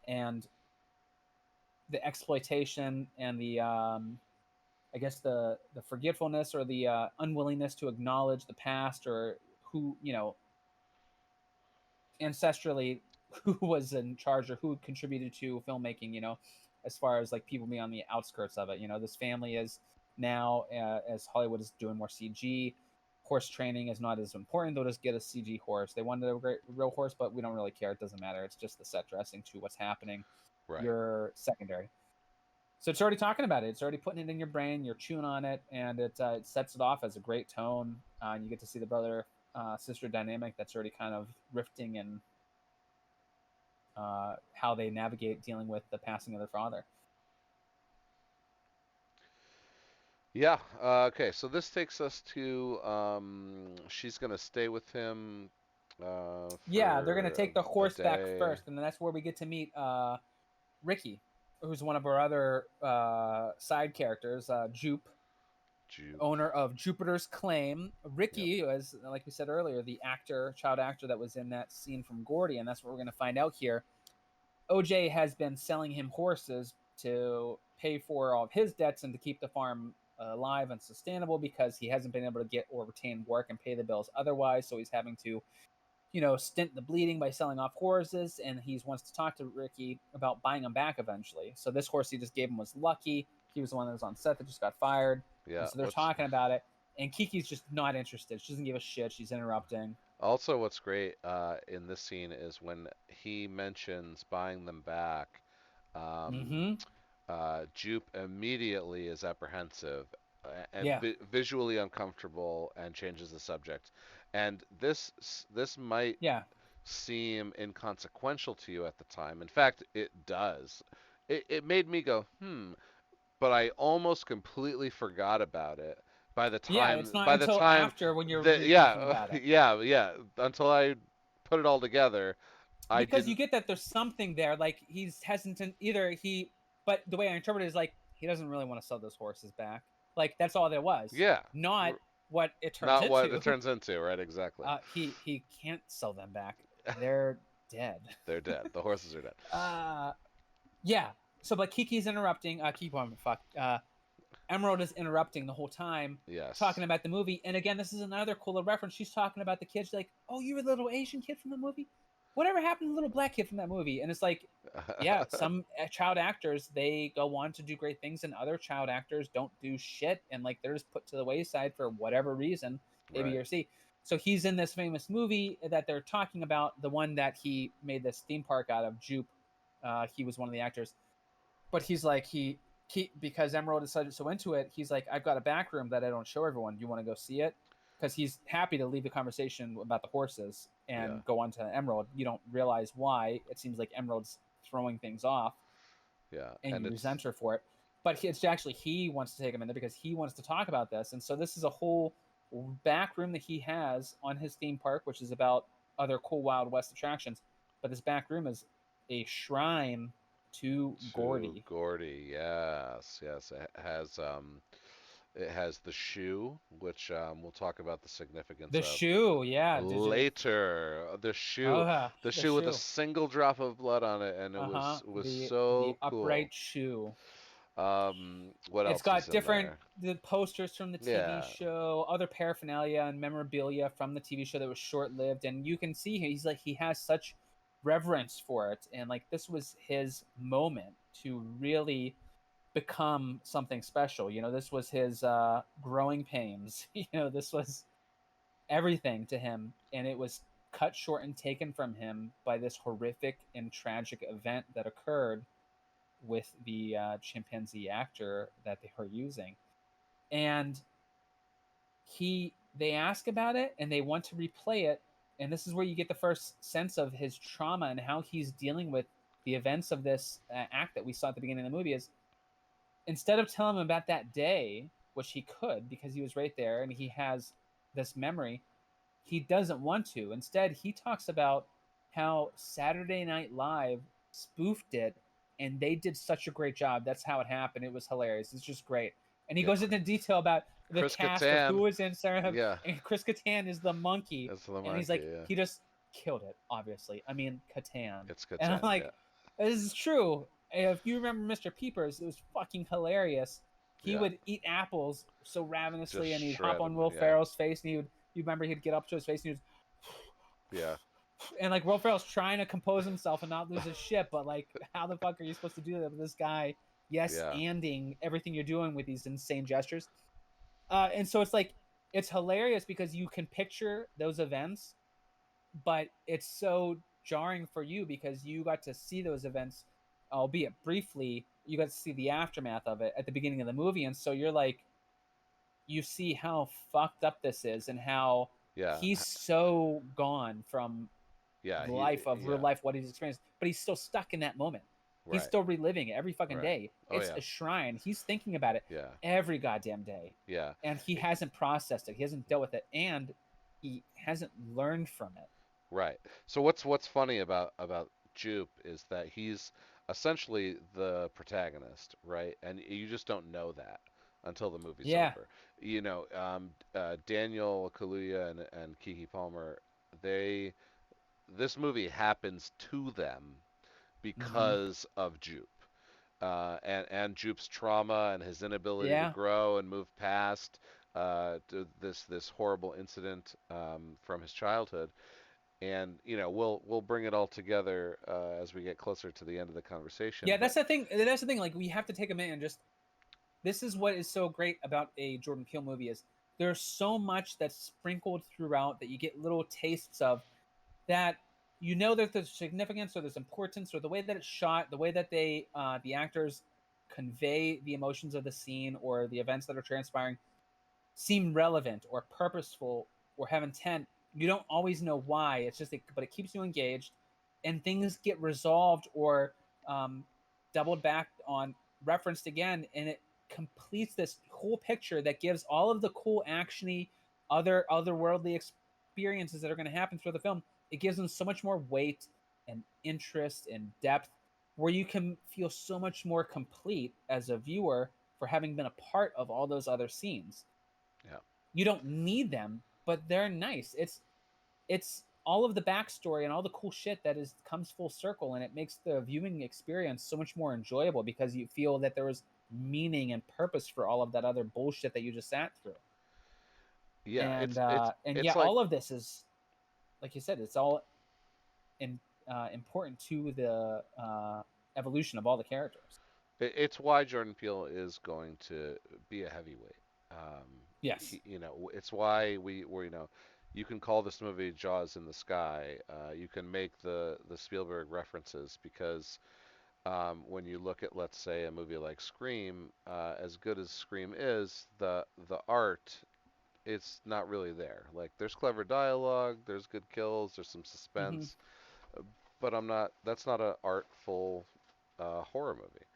and the exploitation and the I guess the forgetfulness or the unwillingness to acknowledge the past or who ancestrally who was in charge or who contributed to filmmaking. As far as like people being on the outskirts of it. This family is now as Hollywood is doing more CG. Horse training is not as important. They'll just get a CG horse. They wanted a great real horse, but we don't really care. It doesn't matter. It's just the set dressing to what's happening.
Right.
You're secondary. So it's already talking about it. It's already putting it in your brain. You're chewing on it, and it sets it off as a great tone. And you get to see the brother sister dynamic that's already kind of rifting and how they navigate dealing with the passing of their father.
Yeah. Okay. So this takes us to she's gonna stay with him
Yeah, they're gonna
for
take the
a
horse back
day.
first, and then that's where we get to meet Ricky, who's one of our other side characters, Jupe,
Jupe.
owner of Jupiter's Claim.
Yep.
Ricky was, like we said earlier, the child actor that was in that scene from Gordy, and that's what we're going to find out here. OJ has been selling him horses to pay for all of his debts and to keep the farm alive and sustainable because he hasn't been able to get or retain work and pay the bills otherwise. So he's having to, stint the bleeding by selling off horses, and he wants to talk to Ricky about buying them back eventually. So this horse he just gave him was lucky. He was the one that was on set that just got fired, and
Yeah.
so they're talking about it. And Kiki's just not interested. She doesn't give a shit. She's interrupting.
What's great in this scene is when he mentions buying them back. Um,
Mm-hmm.
Jupe immediately is apprehensive and
Yeah.
visually uncomfortable and changes the subject. And this might
Yeah.
seem inconsequential to you at the time. In fact, it does. It made me go, but I almost completely forgot about it
Yeah, it's not
by the
until
time
after when you're
that
rethinking
yeah
about it.
yeah until I put it all together, I
Because you
didn't.
get that there's something there. Like he's hesitant. Either he, but the way I interpret it is like he doesn't really want to sell those horses back. Like that's all there was,
Yeah,
not what it turns
not what it
into.
turns into, right? Exactly.
He can't sell them back. They're dead.
They're dead. The horses are dead.
uh, yeah. So, but Kiki's interrupting. Keep on. Fuck. Emerald is interrupting the whole time, talking
Yes.
about the movie. And again, this is another cool little reference. She's talking about the kids, like, "Oh, you're the little Asian kid from the movie. Whatever happened to the little black kid from that movie?" And it's like, yeah, some child actors they go on to do great things, and other child actors don't do shit, and like they're just put to the wayside for whatever reason, A, B,
Right.
or C. So he's in this famous movie that they're talking about, the one that he made this theme park out of, Jupe. He was one of the actors, but he's like he because Emerald is so into it. He's like, I've got a back room that I don't show everyone. You want to go see it? Because he's happy to leave the conversation about the horses
Yeah.
and go on to Emerald. You don't realize why. It seems like Emerald's throwing things off,
Yeah.
and
And
you
it's
resent her for it. But it's actually he wants to take him in there because he wants to talk about this. And so this is a whole back room that he has on his theme park, which is about other cool Wild West attractions. But this back room is a shrine to
to
Gordy.
Gordy. Yes. Yes. It has the shoe, which we'll talk about the significance
The
of
shoe, yeah. Did you?
later.
Oh, yeah,
The
the
shoe with a
shoe.
single drop of blood on it, and
Uh huh.
it was
The
so cool.
upright shoe.
What
It's
else is
got
in
different
there?
the posters from the TV
Yeah.
show, other paraphernalia and memorabilia from the TV show that was short lived, and you can see he's like he has such reverence for it, and like this was his moment to really become something special. You know, this was his growing pains. You know, this was everything to him, and it was cut short and taken from him by this horrific and tragic event that occurred with the chimpanzee actor that they were using. And they ask about it and they want to replay it, and this is where you get the first sense of his trauma and how he's dealing with the events of this act that we saw at the beginning of the movie. Is instead of telling him about that day, which he could because he was right there and he has this memory, he doesn't want to. Instead, he talks about how Saturday Night Live spoofed it and they did such a great job. That's how it happened. It was hilarious. It's just great. And he
Yeah.
goes into detail about the
Chris
cast of who
Kattan.
was in Sarah,
Yeah.
and Chris Kattan is the monkey.
It's the
And he's
monkey.
like,
Yeah.
he just killed it, obviously. I mean, Kattan.
It's
And I'm
Kattan. Yeah.
like, this is true. If you remember Mr. Peepers, it was fucking hilarious. He
Yeah.
would eat apples so
Just
ravenously, and he'd hop
shred
on
him.
Will
Yeah.
Ferrell's face, and he would. You remember he'd get up to his face, and he
Yeah.
was, and like Will Ferrell's trying to compose himself and not lose his shit, but like, how the fuck are you supposed to do that with this guy? Yes,
Yeah.
anding everything you're doing with these insane gestures. And so it's like it's hilarious because you can picture those events, but it's so jarring for you because you got to see those events, albeit briefly. You got to see the aftermath of it at the beginning of the movie, and so you're like, you see how fucked up this is and how
Yeah.
he's so gone from
Yeah.
the life of real
Yeah.
life, what he's experienced, but he's still stuck in that moment. He's
Right.
still reliving it every fucking
Right.
day.
Oh
It's
yeah.
a shrine. He's thinking about it
Yeah.
every goddamn day.
Yeah.
And he
It-
hasn't processed it. He hasn't dealt with it. And he hasn't learned from it.
right. So what's funny about Jupe is that he's essentially the protagonist, right? And you just don't know that until the movie's
Yeah.
over. Daniel Kaluuya and Keke Palmer, they this movie happens to them
Mm-hmm.
because of Jupe. And Jupe's trauma and his inability to
Yeah.
grow and move past this horrible incident from his childhood. And we'll bring it all together as we get closer to the end of the conversation.
Yeah,
But
that's the thing. That's the thing. Like, we have to take a minute and just. This is what is so great about a Jordan Peele movie is there's so much that's sprinkled throughout that you get little tastes of that you know that there's significance or there's importance or the way that it's shot, the way that the actors convey the emotions of the scene or the events that are transpiring seem relevant or purposeful or have intent, You don't always know why. It's just, but it keeps you engaged, and things get resolved or um, doubled back on, referenced again, and it completes this cool picture that gives all of the cool actiony, otherworldly experiences that are going to happen through the film. It gives them so much more weight and interest and depth, where you can feel so much more complete as a viewer for having been a part of all those other scenes.
Yeah.
You don't need them, but they're nice. It's all of the backstory and all the cool shit that is comes full circle, and it makes the viewing experience so much more enjoyable because you feel that there was meaning and purpose for all of that other bullshit that you just sat through.
Yeah,
And yeah,
it's like
all of this is, like you said, it's all in, important to the evolution of all the characters.
it's why Jordan Peele is going to be a heavyweight.
Yes.
It's why you can call this movie Jaws in the Sky. You can make the Spielberg references because when you look at, let's say, a movie like Scream, as good as Scream is, the art, it's not really there. Like, there's clever dialogue, there's good kills, there's some
Hmm.
suspense, uh, but I'm not. That's not an artful horror movie.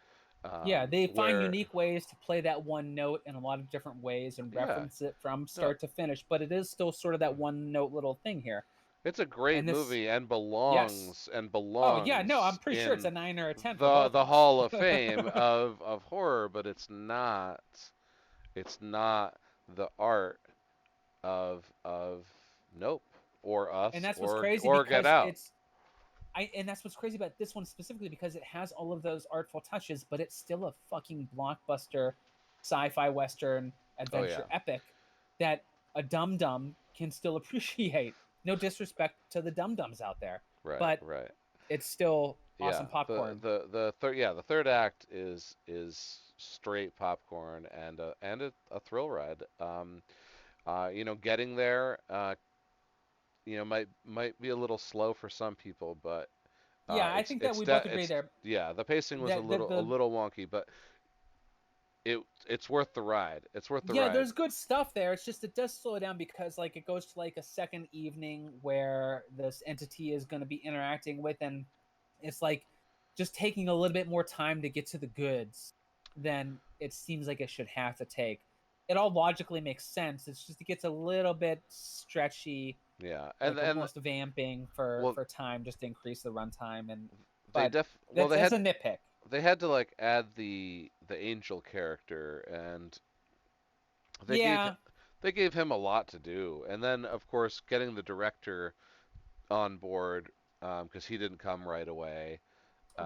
Yeah, they find
Where
unique ways to play that one note in a lot of different ways and
Yeah,
reference it from
no,
start to finish, but it is still sort of that one note little thing here.
it's a great
And this,
movie and
yes. Oh yeah, no, I'm
belongs
pretty sure it's
in
a 9 or a 10 for
the
both of
the
us.
Hall of Fame of horror, but it's not the art of Nope or
And
Us
that's what's
or
crazy
or Get
because
Out.
it's and that's what's crazy about this one specifically because it has all of those artful touches, but it's still a fucking blockbuster sci-fi western
Oh yeah,
adventure epic that a dum dum can still appreciate. No disrespect to the dum dums out there,
right,
but
right.
it's still
Yeah,
awesome popcorn.
the third act is straight popcorn and a thrill ride. Getting there, might be a little slow for some people, but
Yeah, I
it's
think that
it's
we
de-
both agree
it's
there.
yeah, the pacing was a
That
little a
the
little wonky, but it's worth the ride. It's worth the
Yeah,
ride.
there's good stuff there. It's just it does slow down because like it goes to like a second evening where this entity is going to be interacting with, and it's like just taking a little bit more time to get to the goods than it seems like it should have to take. It all logically makes sense. It's just it gets a little bit stretchy,
Yeah, and
like
and
almost vamping for
well,
time just to increase the runtime. And
they
but
def well
that's a nitpick.
they had to like add the angel character, and they gave
Yeah,
they gave him a lot to do, and then of course getting the director on board because he didn't come right away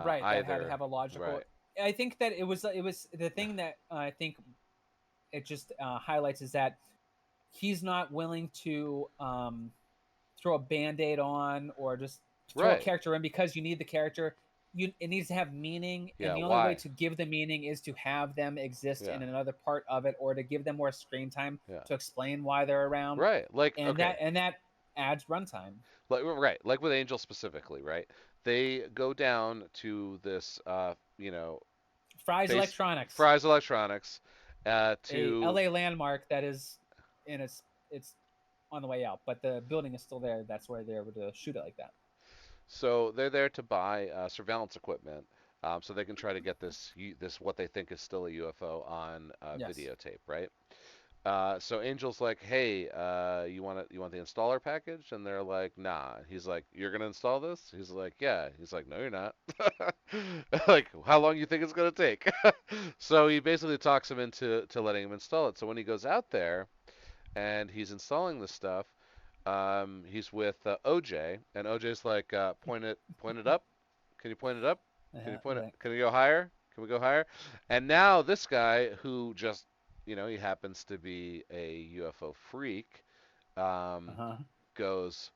right. That had to
either.
have a logical.
Right.
I think that it was the thing that I think it just highlights is that he's not willing to throw a band-aid on or just throw a
Right.
character in because you need the character. It needs to have meaning, and
Yeah.
the only way
Why?
to give the meaning is to have them exist
Yeah.
in another part of it or to give them more screen time
Yeah.
to explain why they're around,
Right. Like,
and
okay.
that adds runtime.
Like with Angel specifically, right? They go down to this
Fry's
base
Electronics,
Fry's Electronics
a
to
LA landmark that is in it's on the way out, but the building is still there. That's where they're able to shoot it like that.
so they're there to buy surveillance equipment, so they can try to get this what they think is still a UFO on
Yes.
videotape, right? So Angel's like, "Hey, you want the installer package?" And they're like, "Nah." He's like, "You're gonna install this?" He's like, "Yeah." He's like, "No, you're not." Like, how long you think it's gonna take? So he basically talks him into letting him install it. So when he goes out there and he's installing the stuff, he's with OJ, and OJ's like, point it up. Can you point it up? Can you point it?
Like,
Can we go higher? Can we go higher? And now this guy, who just, he happens to be a UFO freak, um,
uh-huh.
goes,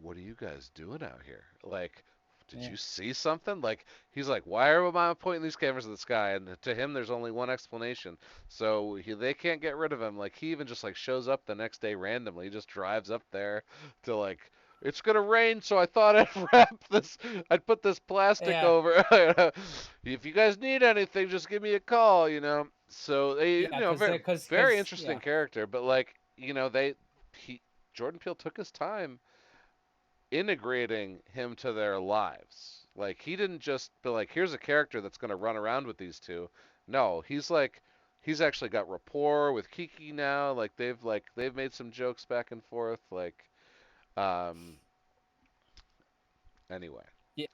"What are you guys doing out here? Like, did
Yeah.
you see something?" Like, he's like, "Why are I pointing these cameras at the sky?" And to him, there's only one explanation. So they can't get rid of him. Like, he even just like shows up the next day randomly. He just drives up there to like. It's gonna rain, so I thought I'd wrap this. I'd put this plastic
Yeah.
over. If you guys need anything, just give me a call. So they,
Yeah, because
very
because
very
because
interesting
yeah,
character, but like, they he Jordan Peele took his time integrating him to their lives. Like he didn't just be like, here's a character that's going to run around with these two. No, he's actually got rapport with Kiki now. Like they've made some jokes back and forth. Um anyway.
Yeah.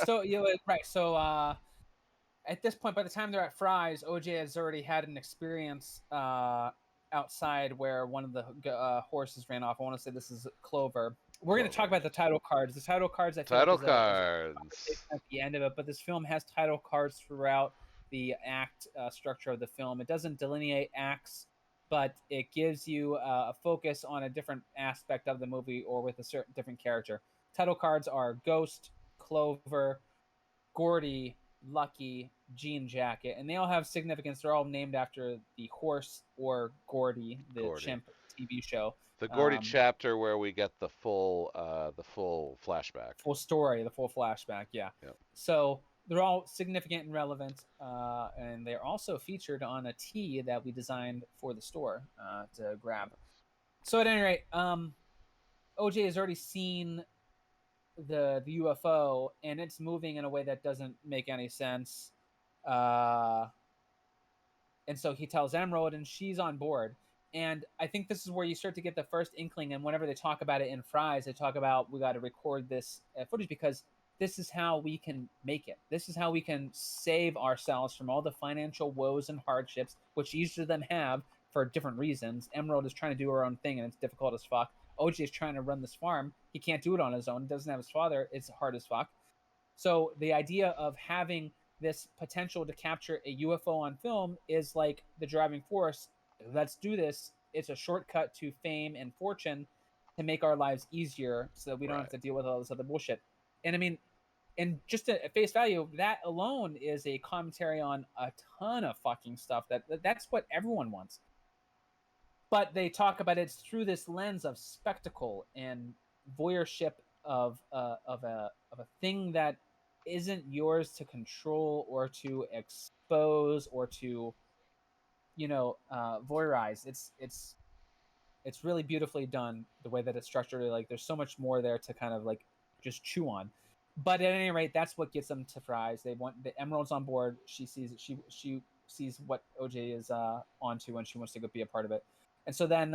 So right. So at this point, by the time they're at Fry's, OJ has already had an experience outside where one of the horses ran off. I want to say this is Clover. We're going to talk
Clover.
about the title cards. The title cards, I feel like,
Title
is a
cards.
conversation at the end of it, but this film has title cards throughout the act structure of the film. It doesn't delineate acts, but it gives you a focus on a different aspect of the movie or with a certain different character. Title cards are Ghost, Clover, Gordy, Lucky, Jean Jacket, and they all have significance. They're all named after the horse or Gordy, the
Gordy.
chimp TV show.
The Gordy
Um,
chapter where we get the full flashback.
Full story, the full flashback, yeah.
Yep.
So they're all significant and relevant, and they're also featured on a tee that we designed for the store to grab. So at any rate, OJ has already seen the UFO, and it's moving in a way that doesn't make any sense. Uh, and so he tells Emerald, and she's on board. And I think this is where you start to get the first inkling. And whenever they talk about it in Fries, they talk about we got to record this footage because this is how we can make it. This is how we can save ourselves from all the financial woes and hardships, which each of them have for different reasons. Emerald is trying to do her own thing, and it's difficult as fuck. OJ is trying to run this farm. He can't do it on his own. He doesn't have his father. It's hard as fuck. So the idea of having this potential to capture a UFO on film is like the driving force. Let's do this. It's a shortcut to fame and fortune to make our lives easier so that we don't have
Right.
to deal with all this other bullshit. And I mean, and just at face value, that alone is a commentary on a ton of fucking stuff. That's what everyone wants. But they talk about it through this lens of spectacle and voyeurship of a thing that isn't yours to control or to expose or to voyeurize. It's really beautifully done the way that it's structured. Like there's so much more there to kind of like just chew on. But at any rate, that's what gets them to Fries. They want the Emerald's on board. She sees it. She sees what OJ is onto, and she wants to go be a part of it. And so then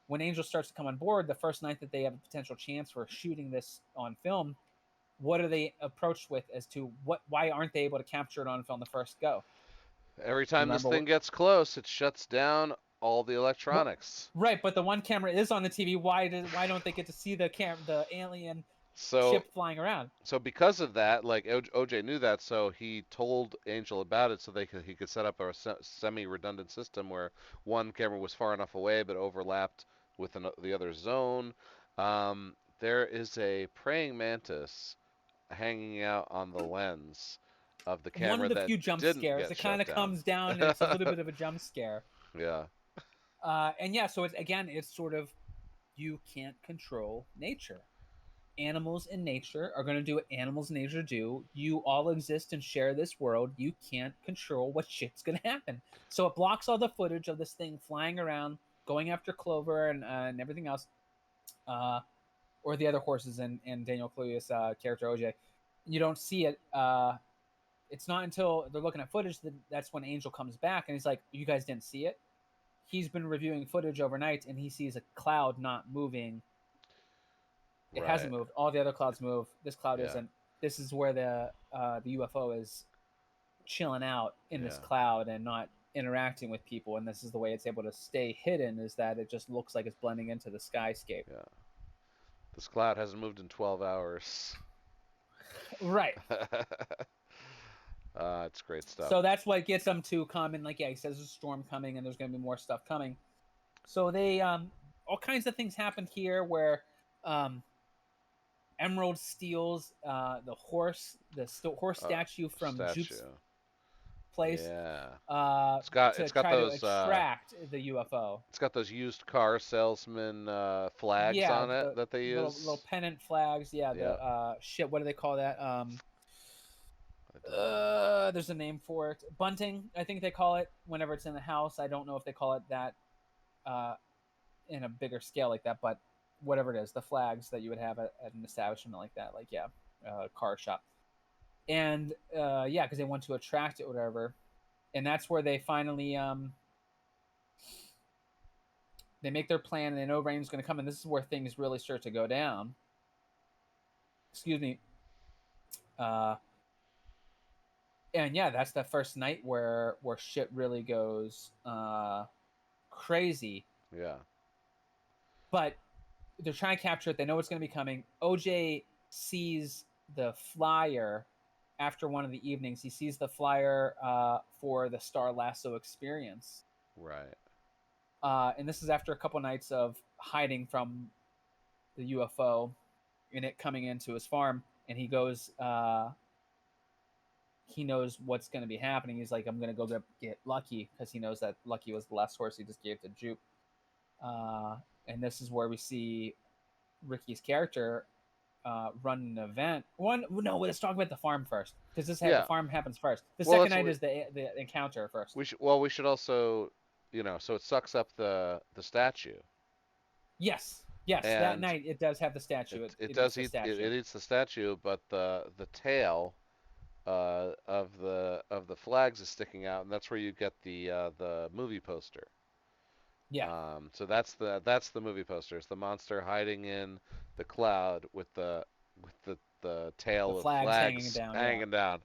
when Angel starts to come on board, the first night that they have a potential chance for shooting this on film, what are they approached with as to why aren't they able to capture it on film the first go?
Every
Do you
time this
remember what?
thing gets close, it shuts down all the
Well,
electronics.
right, but the one camera is on the TV. Why don't they get to see the alien
So
ship flying around?
so because of that, like OJ knew that, so he told Angel about it so he could set up a semi-redundant system where one camera was far enough away but overlapped with the other zone. There is a praying mantis hanging out on the lens of the
One of
camera
the
that
few jump
didn't
scares.
get
It kind
shut
of
down.
comes down and it's a little bit of a jump scare.
Yeah,
And yeah, so it's sort of you can't control nature. Animals in nature are going to do what animals in nature do. You all exist and share this world. You can't control what shit's going to happen. So it blocks all the footage of this thing flying around, going after Clover and everything else, uh, or the other horses and Daniel Kaluuya's character OJ. You don't see it. It's not until they're looking at footage that's when Angel comes back and he's like, "You guys didn't see it." He's been reviewing footage overnight and he sees a cloud not moving. It
right.
hasn't moved. All the other clouds move. This cloud
Yeah,
isn't. This is where the UFO is chilling out in this
yeah,
cloud and not interacting with people. And this is the way it's able to stay hidden. Is that it just looks like it's blending into the skyscape.
yeah. This cloud hasn't moved in 12 hours.
Right.
It's great stuff.
So that's what gets them to come and like, yeah, he says there's a storm coming and there's going to be more stuff coming. So they all kinds of things happen here where um Emerald steals the horse
Uh,
statue from Jupe's
statue.
place
Yeah. It's got
to
it's got
try to
those
attract the UFO.
it's got those used car salesman flags
Yeah,
on it
the
that they
little
use.
pennant flags. Yeah, the
Yeah.
shit. What do they call that?
I don't know.
There's a name for it. Bunting, I think they call it whenever it's in the house. I don't know if they call it that uh in a bigger scale like that, but whatever it is, the flags that you would have at an establishment like that, like, yeah, car shop. And yeah, because they want to attract it, whatever. And that's where they finally they make their plan, and they know rain's going to come, and this is where things really start to go down. Excuse me. Uh, and yeah, that's the first night where shit really goes crazy.
Yeah.
But they're trying to capture it. They know what's going to be coming. OJ sees the flyer after one of the evenings. He sees the flyer for the Star Lasso experience.
Right.
And this is after a couple nights of hiding from the UFO and it coming into his farm. And he goes, he knows what's going to be happening. He's like, I'm going to go get Lucky, because he knows that Lucky was the last horse he just gave to Jupe. And this is where we see Ricky's character run an event. One, no, let's talk about the farm first, because the
Yeah.
farm happens first. The
Well,
second
that's what
night is the encounter first.
we should also, so it sucks up the statue,
Yes, yes, that
and
night it does have the statue.
it
It eats
does
the
eat
statue.
it eats the statue, but the tail of the flags is sticking out, and that's where you get the movie poster.
Yeah,
So that's the movie poster. It's the monster hiding in the cloud with the
the
tail of
flags hanging
flags
down. Yeah,
hanging down.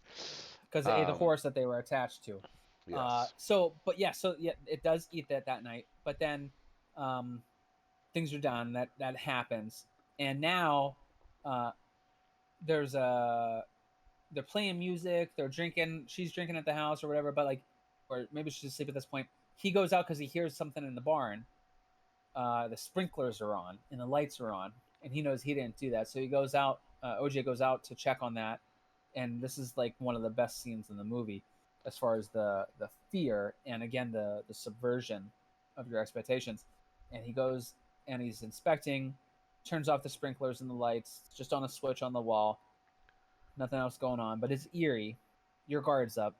because it ate the
Um,
horse that they were attached to.
yes.
So yeah, it does eat that night. But then, um, things are done. That happens, and now, uh, there's a they're playing music. They're drinking. She's drinking at the house or whatever. But like, or maybe she's asleep at this point. He goes out because he hears something in the barn. The sprinklers are on and the lights are on, and he knows he didn't do that. So he goes out. OJ goes out to check on that, and this is like one of the best scenes in the movie, as far as the fear and again the subversion of your expectations. And he goes and he's inspecting, turns off the sprinklers and the lights, just on a switch on the wall, nothing else going on. But it's eerie. Your guard's up.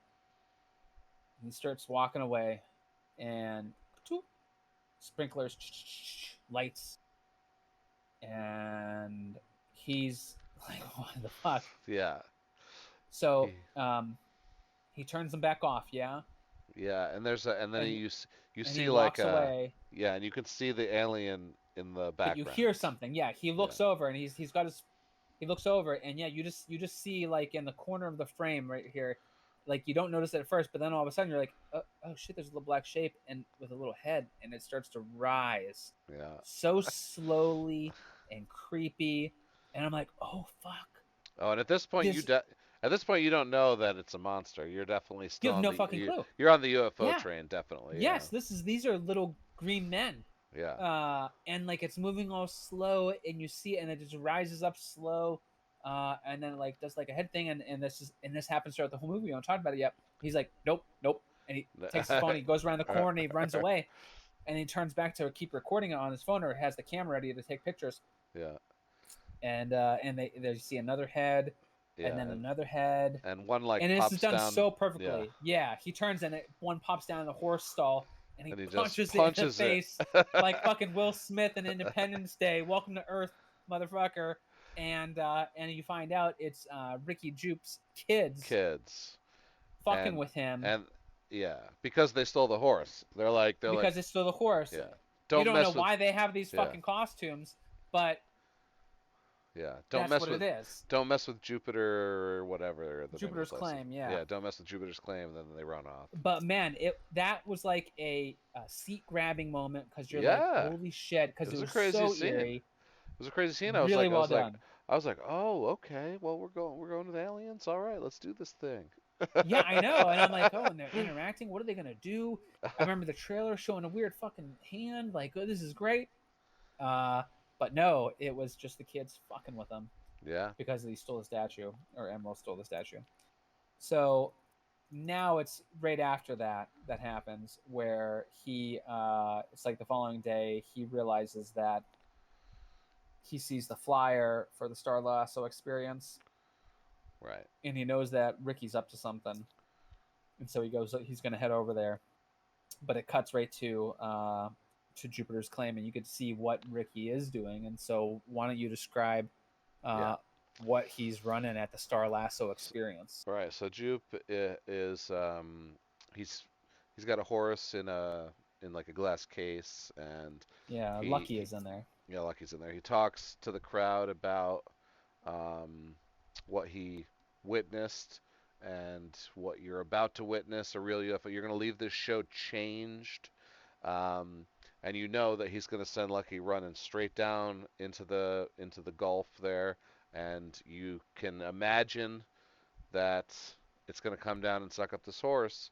He starts walking away, and sprinklers, lights, and he's like, "What the fuck?"
Yeah.
So
He,
he turns them back off, yeah,
yeah, and then
and
you
and he
see like
walks away.
yeah, and you can see the alien in the
But you hear
background.
something, yeah. He
Yeah.
looks over, and he's got his he looks over, and yeah, you just see like in the corner of the frame right here, like you don't notice it at first, but then all of a sudden you're like, oh shit, there's a little black shape and with a little head, and it starts to rise
Yeah.
so slowly and creepy, and I'm like, oh fuck,
Oh, and at this point
this
at this point you don't know that it's a monster. You're definitely
you
still
have
on
no fucking clue.
you're on the UFO
Yeah,
train, definitely. Yeah.
yes, these are little green men,
Yeah.
and like it's moving all slow, and you see it, and it just rises up slow, and then like does like a head thing, and this happens throughout the whole movie. We don't talk about it yet. He's like, nope, nope, and he takes his phone, he goes around the corner, and he runs away, and he turns back to keep recording it on his phone, or has the camera ready to take pictures,
Yeah.
and they see another head, and
Yeah,
then another head,
and one like
and this is
pops
done
down.
so
Yeah.
perfectly. Yeah, he turns and one pops down in the horse stall, and he
And he just
punches it in the
punches it.
face like fucking Will Smith in Independence Day. Welcome to Earth, motherfucker. And you find out it's Ricky Jupe's kids
Kids.
fucking
And
with him
and yeah, because they stole the horse. They're like
because it's still the horse.
yeah.
You
Don't
don't know
mess with
why they have these
yeah.
fucking costumes, but
Yeah.
that's what it is.
Don't mess with Jupiter or whatever the name of the
Jupiter's
place is.
claim, yeah.
Yeah, don't mess with Jupiter's claim and then they run off.
But man, it that was like a seat grabbing moment, because you're like,
Yeah.
holy shit,
It
because it
was a
was
crazy
so
scene.
eerie,
It was a crazy scene.
really well done.
"Oh, okay. Well, we're going to the aliens. All right, let's do this thing."
Yeah, I know. And I'm like, oh, and they're interacting. What are they gonna do? I remember the trailer showing a weird fucking hand. Like, oh, this is great. Uh, but no, it was just the kids fucking with him
Yeah.
because he stole the statue, or Emerald stole the statue. So now it's right after that happens, where it's like the following day he realizes that he sees the flyer for the Star Lasso experience,
Right.
and he knows that Ricky's up to something, and so he's going to head over there. But it cuts right to to Jupiter's Claim, and you could see what Ricky is doing. And so, why don't you describe
Yeah.
uh, what he's running at the Star Lasso experience?
Right. So Jupe is he's he's got a horse in like a glass case, and
Yeah,
he
Lucky
he
is in there.
yeah, Lucky's in there. He talks to the crowd about um, what he witnessed and what you're about to witness a real UFO. You're going to leave this show changed, um, and you know that he's going to send Lucky running straight down into the Gulf there, and you can imagine that it's going to come down and suck up this horse.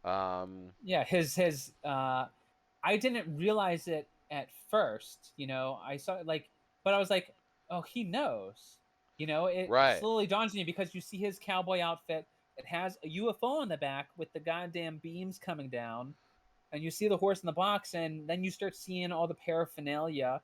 Um,
Yeah, his I didn't realize it at first, I saw it like, but I was like, oh, he knows. It
right,
slowly dawns on you because you see his cowboy outfit. It has a UFO on the back with the goddamn beams coming down, and you see the horse in the box, and then you start seeing all the paraphernalia,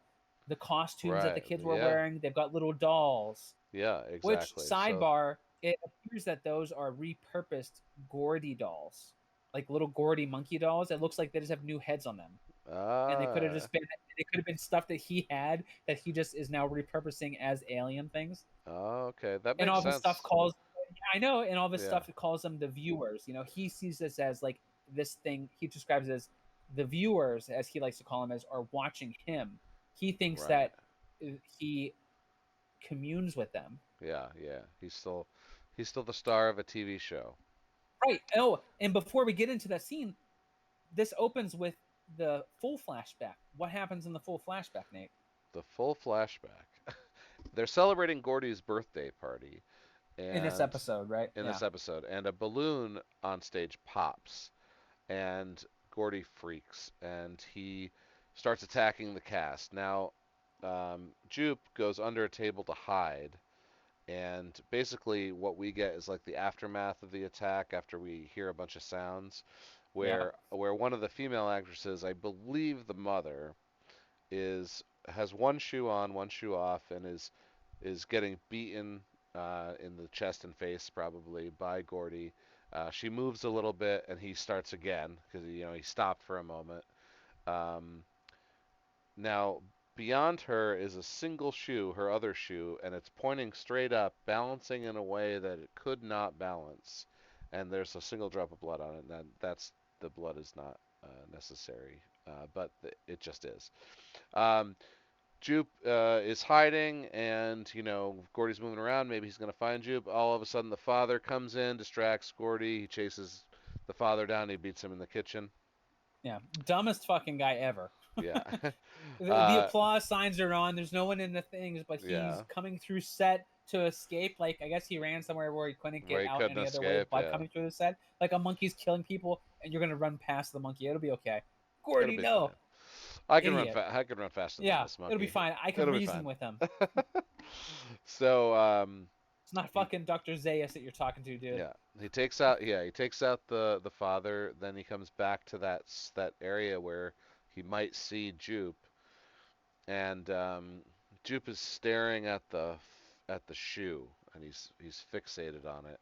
the costumes that the
right,
kids were
yeah,
wearing. They've got little dolls.
yeah,
Which
exactly. So,
sidebar, it appears that those are repurposed Gordy dolls, like little Gordy monkey dolls. It looks like they just have new heads on them, and they could have
uh,
just been. It could have been stuff that he had that he just is now repurposing as alien things.
okay, that
And
makes
all of his stuff
sense.
calls. I know, and all of his
Yeah,
stuff it calls them the viewers. He sees this as like this thing. He describes it as the viewers, as he likes to call them, as are watching him. He thinks
right.
that he communes with them.
Yeah, yeah. He's still the star of a TV show.
Right. Oh, and before we get into that scene, this opens with the full flashback. What happens in the full flashback, Nate?
The full flashback. They're celebrating Gordy's birthday party,
In this
and
episode, right?
in
Yeah.
this episode, and a balloon on stage pops, and Gordy freaks, and he starts attacking the cast. Now, Jupe goes under a table to hide, and basically what we get is like the aftermath of the attack after we hear a bunch of sounds,
Yeah.
where one of the female actresses, I believe the mother, is has one shoe on, one shoe off, and is getting beaten in the chest and face probably by Gordy. She moves a little bit, and he starts again because he stopped for a moment. Um, Now, beyond her is a single shoe, her other shoe, and it's pointing straight up, balancing in a way that it could not balance. And there's a single drop of blood on it, and that's the blood is not necessary, but it just is. Um, Jupe is hiding, and Gordy's moving around. Maybe he's gonna find Jupe. All of a sudden, the father comes in, distracts Gordy. He chases the father down. He beats him in the kitchen.
Yeah. Dumbest fucking guy ever.
Yeah,
The applause signs are on. There's no one in the things, but he's
yeah.
coming through set to escape. Like, I guess he ran somewhere where he couldn't
Where
get
he
out
couldn't
any other way
escape.
by
Yeah.
coming through the set. Like a monkey's killing people, and you're gonna run past the monkey. It'll be okay.
It'll
Gordy,
be
no,
fine. I can run
idiot.
fa- I can run faster than
Yeah,
this
it'll be
monkey.
fine. I can
It'll be
reason
fine.
with him.
So
It's not
he
fucking Dr. Zayas that you're talking to, dude.
yeah he takes out the father. Then he comes back to that area where he might see Jupe, and Jupe is staring at the shoe, and he's fixated on it.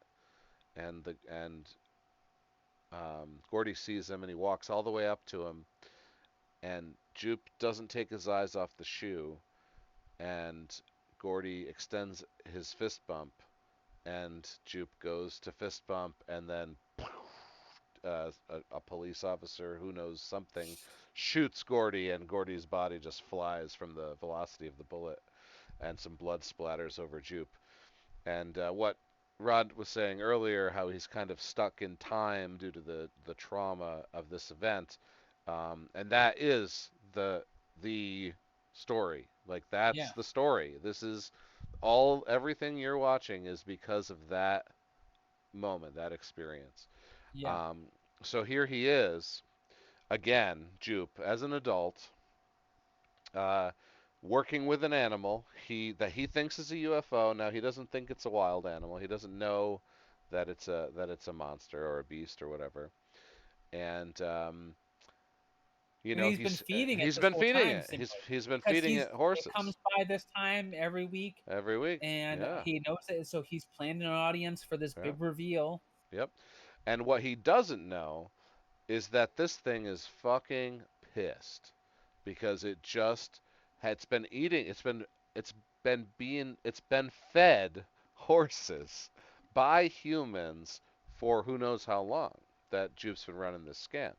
And Gordy sees him, and he walks all the way up to him, and Jupe doesn't take his eyes off the shoe, and Gordy extends his fist bump, and Jupe goes to fist bump, and then a police officer who knows something shoots Gordy, and Gordy's body just flies from the velocity of the bullet, and some blood splatters over Jupe. And what Rod was saying earlier, how he's kind of stuck in time due to the trauma of this event, and that is the story. Like that's
Yeah,
the story. This is everything you're watching is because of that moment, that experience.
yeah,
Um, so here he is again, Jupe, as an adult, uh, working with an animal that he thinks is a UFO. Now he doesn't think it's a wild animal. He doesn't know that it's a monster or a beast or whatever. And
and he's been feeding it
he's
this
been
whole
feeding
time,
it.
seemingly,
He's been
because
feeding it
it comes
horses
by this time every week,
every week.
and
Yeah,
he knows it. So he's planning an audience for this
yeah,
big reveal.
yep. And what he doesn't know is that this thing is fucking pissed. because it just it's been eating. It's been fed horses by humans for who knows how long that Jupe's been running this scam.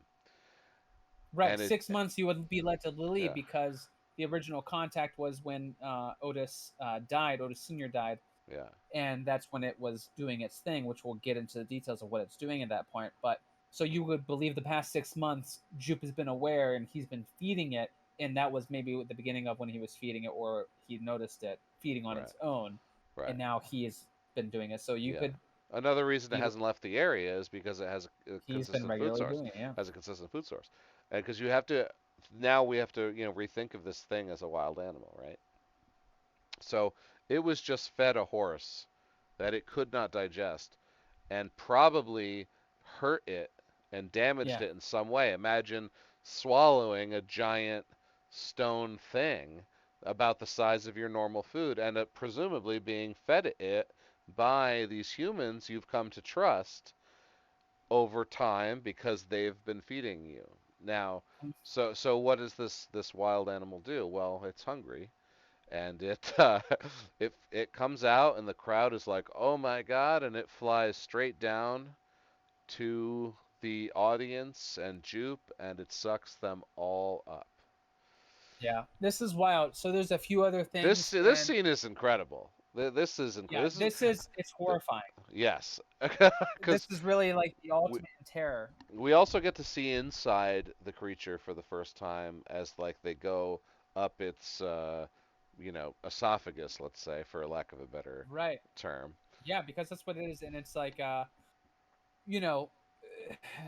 Right,
And it
6 months you wouldn't be let to leave
yeah,
because the original contact was when Otis died. Otis Senior died,
yeah,
and that's when it was doing its thing, which we'll get into the details of what it's doing at that point. But so you would believe the past 6 months, Jupe has been aware and he's been feeding it, and that was maybe at the beginning of when he was feeding it, or he noticed it feeding on
right,
its own, and
right.
now he has been doing it. So you
Yeah.
could
Another reason it
you
hasn't left the area is because it has a
he's been
consistent food
regularly
source.
doing it. Yeah,
Has a consistent food source, because you have to now we have to rethink of this thing as a wild animal, right? So it was just fed a horse that it could not digest and probably hurt it and damaged
yeah,
it in some way. Imagine swallowing a giant stone thing about the size of your normal food and it presumably being fed it by these humans you've come to trust over time because they've been feeding you. Now, so what does this wild animal do? Well, it's hungry and it it comes out and the crowd is like, "Oh my God," and it flies straight down to the audience and Jupe and it sucks them all up.
yeah. This is wild. So there's a few other
This
things,
this
and
scene is incredible. This is
yeah,
incredible. This is
it's horrifying.
yes,
This
because
is really like the
we
ultimate in terror.
we also get to see inside the creature for the first time as like they go up its esophagus, let's say, for lack of a better
Right.
term.
Yeah, because that's what it is, and it's like you know,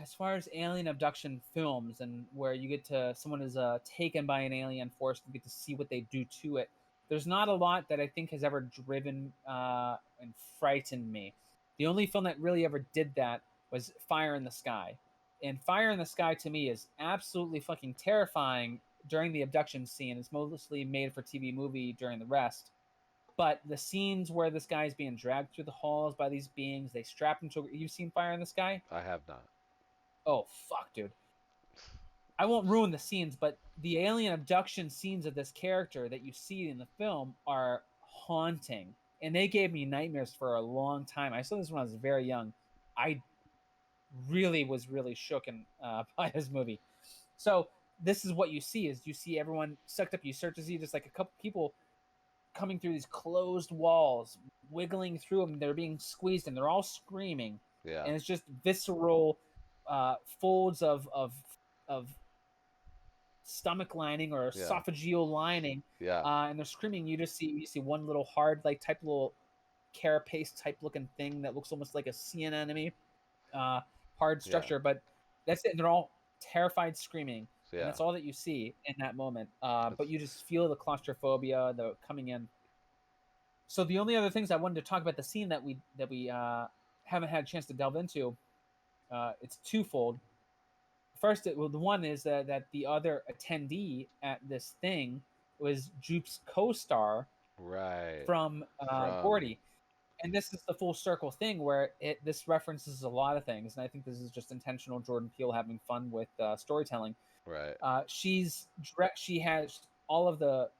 as far as alien abduction films and where you get to someone is taken by an alien force and get to see what they do to it. There's not a lot that I think has ever driven and frightened me. The only film that really ever did that was Fire in the Sky. And Fire in the Sky to me is absolutely fucking terrifying during the abduction scene. It's mostly made for TV movie during the rest. But the scenes where this guy is being dragged through the halls by these beings, they strap him to. You've seen Fire in the Sky?
I have not.
Oh fuck, dude. I won't ruin the scenes, but the alien abduction scenes of this character that you see in the film are haunting, and they gave me nightmares for a long time. I saw this when I was very young. I really was really shooken by this movie. So this is what you see: is you see everyone sucked up. You start to see just like a couple people coming through these closed walls, wiggling through them. They're being squeezed, and they're all screaming,
Yeah,
and it's just visceral folds of stomach lining or
yeah,
esophageal lining,
yeah,
and they're screaming. You see one little hard like type little carapace type looking thing that looks almost like a sea anemone, uh, hard
yeah.
structure, but that's it. And they're all terrified, screaming,
So,
and
yeah,
that's all that you see in that moment. But
it's
you just feel the claustrophobia, the coming in. So the only other things I wanted to talk about the scene that we haven't had a chance to delve into. It's twofold. First, the one is that the other attendee at this thing was Jupe's co-star
right
from
from
Gordy, and this is the full circle thing where this references a lot of things, and I think this is just intentional Jordan Peele having fun with storytelling.
right.
She has all of the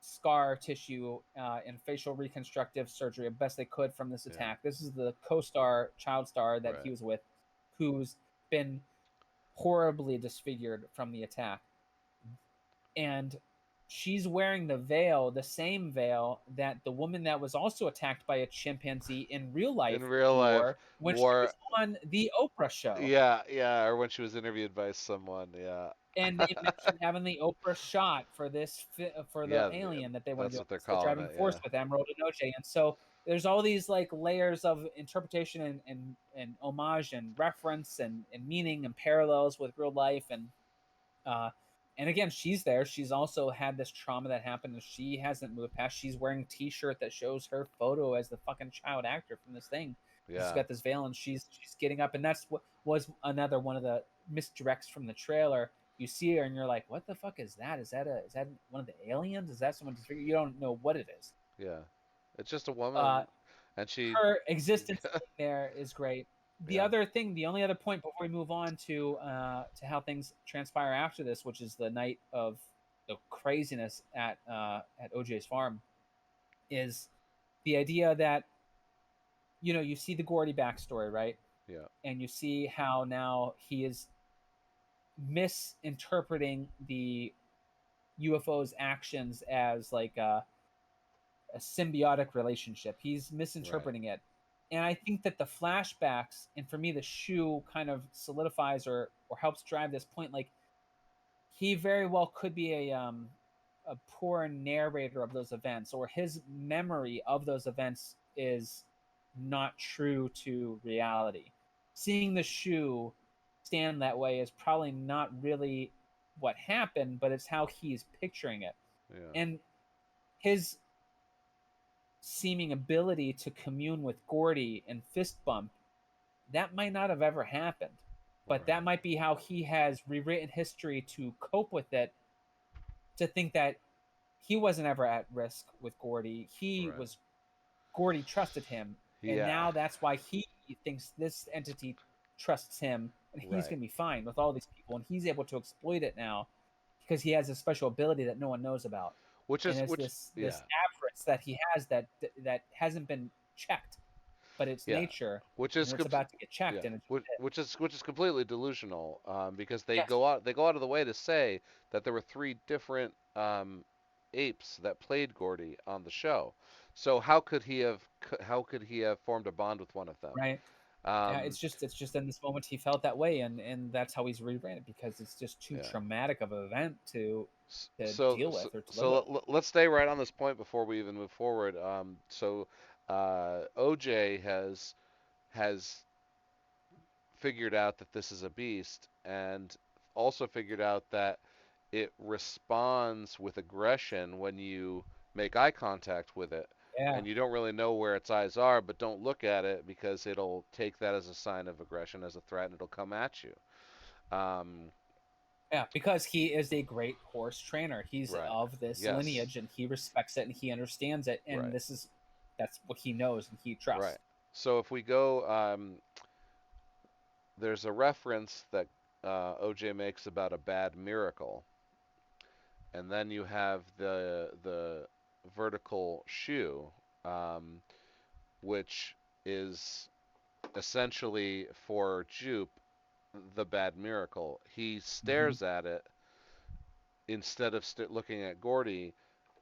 scar tissue and facial reconstructive surgery as best they could from this
Yeah,
attack. This is the co-star, child star that he
right.
was with, who's been horribly disfigured from the attack. And she's wearing the veil, the same veil that the woman that was also attacked by a chimpanzee in real
In
life
real life,
wore when she
war.
was on the Oprah show.
Yeah, yeah. Or when she was interviewed by someone. Yeah,
And they mentioned having the Oprah shot for for the
yeah.
alien that they want to
That's
do.
what they're
It's the
calling
driving
it.
force
Yeah,
with Emerald and OJ. And so there's all these like layers of interpretation and homage and reference and meaning and parallels with real life. Uh, and again, she's there. She's also had this trauma that happened, and she hasn't moved past. She's wearing a T-shirt that shows her photo as the fucking child actor from this thing. She's
yeah,
got this veil, and she's getting up, and that's what was another one of the misdirects from the trailer. You see her, and you're like, "What the fuck is that? Is that one of the aliens? Is that someone disfigured? You don't know what it is."
yeah. It's just a woman,
Uh,
and she.
her existence being there is great. The
Yeah,
other thing, the only other point before we move on to how things transpire after this, which is the night of the craziness at OJ's farm is the idea that you see the Gordy backstory, right?
Yeah.
And you see how now he is misinterpreting the UFO's actions as like a symbiotic relationship. He's
Right.
misinterpreting it. And I think that the flashbacks, and for me, the shoe kind of solidifies or helps drive this point. Like he very well could be a poor narrator of those events, or his memory of those events is not true to reality. Seeing the shoe stand that way is probably not really what happened, but it's how he's picturing it.
Yeah.
And his seeming ability to commune with Gordy and fist bump, that might not have ever happened. But that
Right.
might be how he has rewritten history to cope with it, to think that he wasn't ever at risk with Gordy. He
Right.
was Gordy trusted him, and
Yeah.
now that's why he thinks this entity trusts him, and he's
Right.
going to be fine with all these people, and he's able to exploit it now because he has a special ability that no one knows about,
Which
and
is
it's
which.
this
Yeah.
avarice that he has that hasn't been checked, but it's
Yeah.
nature,
Which
and
is
it's about to get checked,
yeah.
and it's
Which is completely delusional, because
yes,
they go out of the way to say that there were three different apes that played Gordy on the show. So how could he have formed a bond with one of them?
right. Yeah,
Um,
it's just in this moment he felt that way, and that's how he's rebranded because it's just too
yeah.
traumatic of an event to
So,
deal
so,
with or to live
so
with.
let's stay right on this point before we even move forward. OJ has figured out that this is a beast, and also figured out that it responds with aggression when you make eye contact with it.
Yeah,
And you don't really know where its eyes are, but don't look at it because it'll take that as a sign of aggression, as a threat, and it'll come at you. Um,
yeah, because he is a great horse trainer. He's
right.
of this
Yes.
lineage, and he respects it, and he understands it, and
Right.
that's what he knows and he
Right.
trusts.
So if we go, there's a reference that OJ makes about a bad miracle, and then you have the vertical shoe, um, which is essentially for Jupe the bad miracle. He
Hmm.
stares at it instead of looking at Gordy,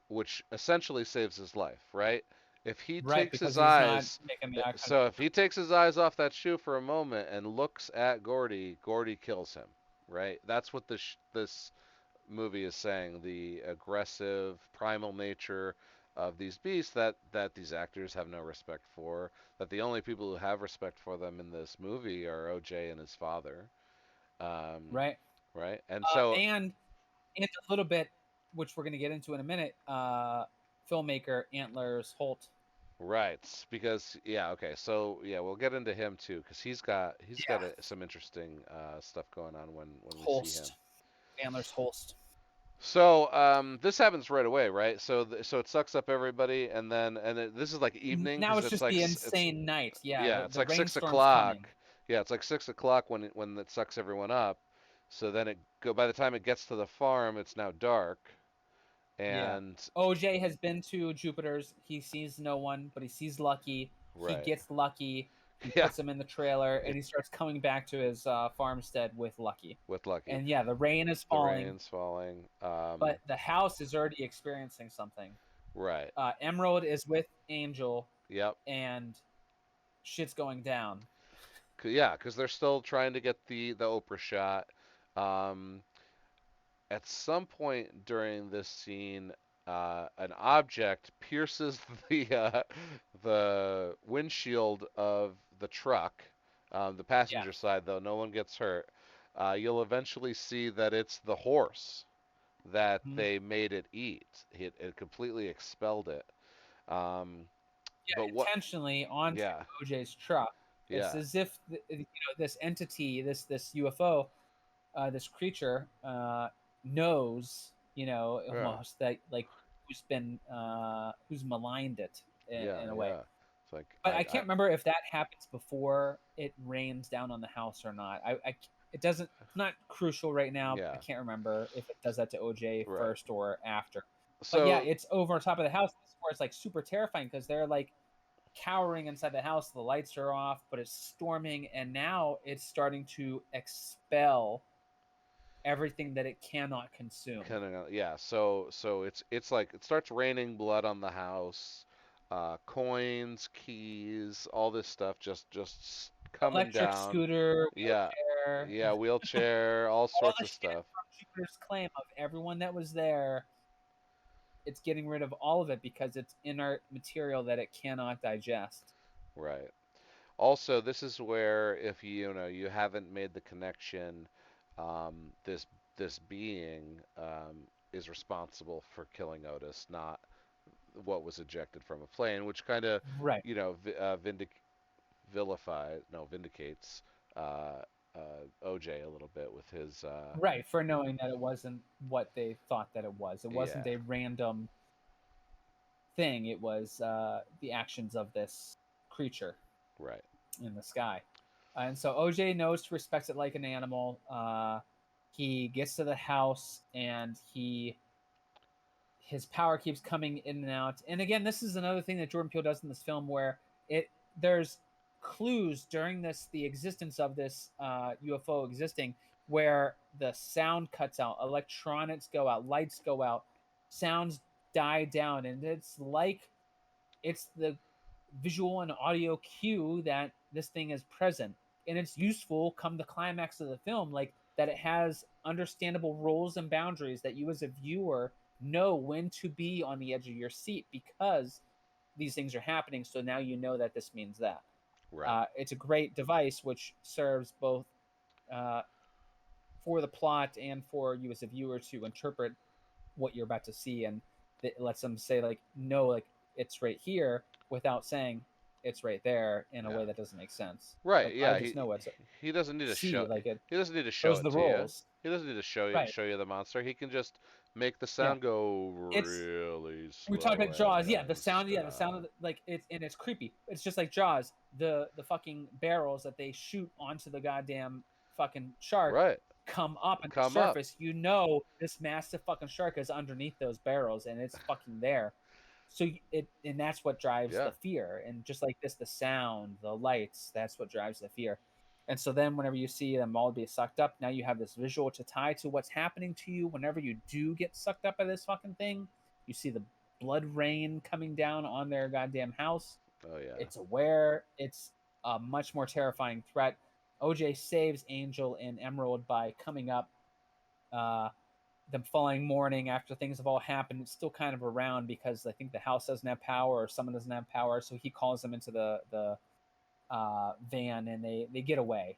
which essentially saves his life, right? If he
Right,
takes
because
his
he's not
eyes,
making the eye
so
contact.
if he takes his eyes off that shoe for a moment and looks at Gordy, Gordy kills him, right? That's what this movie is saying, the aggressive, primal nature of these beasts that these actors have no respect for. That the only people who have respect for them in this movie are OJ and his father,
Right,
right? And so,
and a little bit, which we're going to get into in a minute. Filmmaker Antlers Holt.
right, because yeah, okay, so yeah, we'll get into him too, because he's got
Yeah,
some interesting stuff going on when we see him.
Holst. Antlers Holst.
So this happens right away, right? So so it sucks up everybody, and then this is like evening
Now
because
it's just the insane night. Yeah,
yeah, it's
the
like six
rainstorm's
o'clock.
coming.
Yeah, it's like 6 o'clock when it sucks everyone up. So then by the time it gets to the farm, it's now dark,
Yeah.
and
OJ has been to Jupiter's. He sees no one, but he sees Lucky. He
right,
gets Lucky. He
yeah,
puts him in the trailer, and
it,
he starts coming back to his farmstead with Lucky.
with Lucky,
And yeah, the rain is
the
falling,
rain's falling.
but the house is already experiencing something.
Right,
Emerald is with Angel,
yep,
and shit's going down.
yeah, because they're still trying to get the Oprah shot. Um, at some point during this scene, an object pierces the windshield of the truck. The
Yeah.
passenger side, though, no one gets hurt. You'll eventually see that it's the horse that
Mhm.
they made it eat. It completely expelled it. Um,
Yeah,
but what?
intentionally onto
Yeah,
OJ's truck. It's
yeah,
as if this entity, this UFO, this creature knows,
yeah,
almost that like who's maligned it
yeah,
in a way.
yeah. It's like
But I can't remember if that happens before it rains down on the house or not. it doesn't. It's not crucial right now. I
Yeah.
can't remember if it does that to OJ
Right.
first or after. But yeah,
So
it's over on top of the house. This is where it's like super terrifying because they're like cowering inside the house. The lights are off, but it's storming, and now it's starting to expel everything that it cannot consume.
kind of yeah. So it's like it starts raining blood on the house, coins, keys, all this stuff just coming
Electric
down.
scooter,
Yeah.
wheelchair,
Yeah, wheelchair, all
all
sorts
the
of
shit
stuff.
from Jupiter's claim of everyone that was there. It's getting rid of all of it because it's inert material that it cannot digest.
Right. Also, this is where if you know you haven't made the connection, this being is responsible for killing Otis, not what was ejected from a plane, which kind of
Right.
you know vindicates uh, OJ a little bit with his
Right, for knowing that it wasn't what they thought that it was. It wasn't
yeah,
a random thing. It was the actions of this creature
right,
in the sky. And so OJ knows to respect it like an animal. He gets to the house and his power keeps coming in and out. And again, this is another thing that Jordan Peele does in this film where there's clues during the existence of this UFO existing where the sound cuts out, electronics go out, lights go out, sounds die down, and it's the visual and audio cue that this thing is present. And it's useful come the climax of the film, like that it has understandable rules and boundaries that you as a viewer know when to be on the edge of your seat because these things are happening. So now you know that this means that.
right,
It's a great device which serves both uh, for the plot and for you as a viewer to interpret what you're about to see, and it lets them say like, no, like it's right here without saying it's right there in a
yeah,
way that doesn't make sense.
right,
Like I
yeah.
just know it's
He doesn't need to
see
show
like it.
he doesn't need to show
Those are
it
the
to you.
rules,
He doesn't need to
right?
show you the monster. He can just make the
Yeah,
sound go
it's
really
we talked
slow
about
and
Jaws. Yeah, the sound of
non-stop.
like it's and it's creepy. It's just like Jaws. The fucking barrels that they shoot onto the goddamn fucking shark
Right.
come up and
Come up.
surface. You know this massive fucking shark is underneath those barrels and it's fucking there. So it and that's what drives
Yeah.
the fear. And just like this, the sound, the lights, that's what drives the fear. And so then whenever you see them all be sucked up, now you have this visual to tie to what's happening to you whenever you do get sucked up by this fucking thing. You see the blood rain coming down on their goddamn house.
Oh yeah.
It's aware. It's a much more terrifying threat. OJ saves Angel and Emerald by coming up. Uh, the following morning, after things have all happened, it's still kind of around because I think the house doesn't have power or someone doesn't have power. So he calls them into the van and they get away.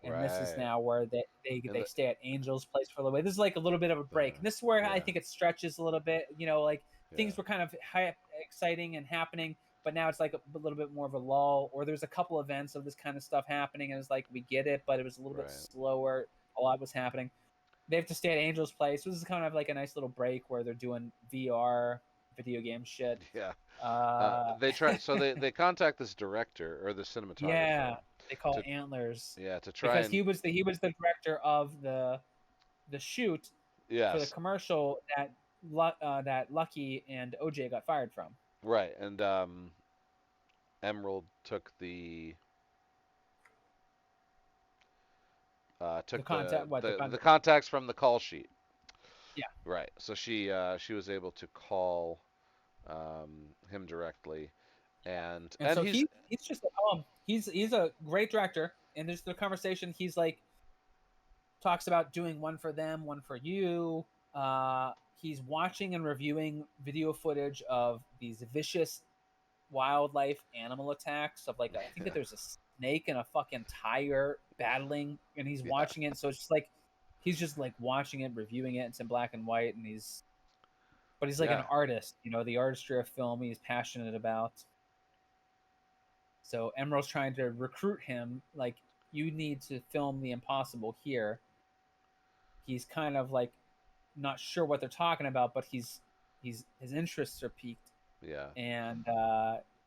And this is
Right.
now where
And
they stay at Angel's place for a little bit. This is like a little bit of a break, and this is where I
yeah.
think it stretches a little bit. You know, like
Yeah.
things were kind of exciting and happening, but now it's like a little bit more of a lull. Or there's a couple events of this kind of stuff happening, and it's like we get it, but it was a little bit
Right.
slower. A lot was happening. They have to stay at Angel's place. This is kind of like a nice little break where they're doing VR video game shit.
Yeah.
Uh,
They try so they contact this director or the cinematographer.
yeah, they call
To
it Antlers
yeah, to try
because
and
he was the director of the shoot for the
yes.
commercial that that Lucky and OJ got fired from.
Right. And Emerald
The
took
contact, what the
the
contact?
contacts from the call sheet.
Yeah,
Right. So she was able to call him directly,
and
and
so he's just like, he's a great director, and there's the conversation. He's like talks about doing one for them, one for you. He's watching and reviewing video footage of these vicious wildlife animal attacks of like I think that
yeah,
there's a snake and a fucking tiger battling, and he's
yeah,
watching it. So it's just like he's just like watching it, reviewing it. It's in black and white, and he's like an
yeah,
artist. You know, the artistry of film he's passionate about. So Emerald's trying to recruit him. Like you need to film the impossible here. He's kind of like not sure what they're talking about, but he's his interests are piqued,
yeah,
and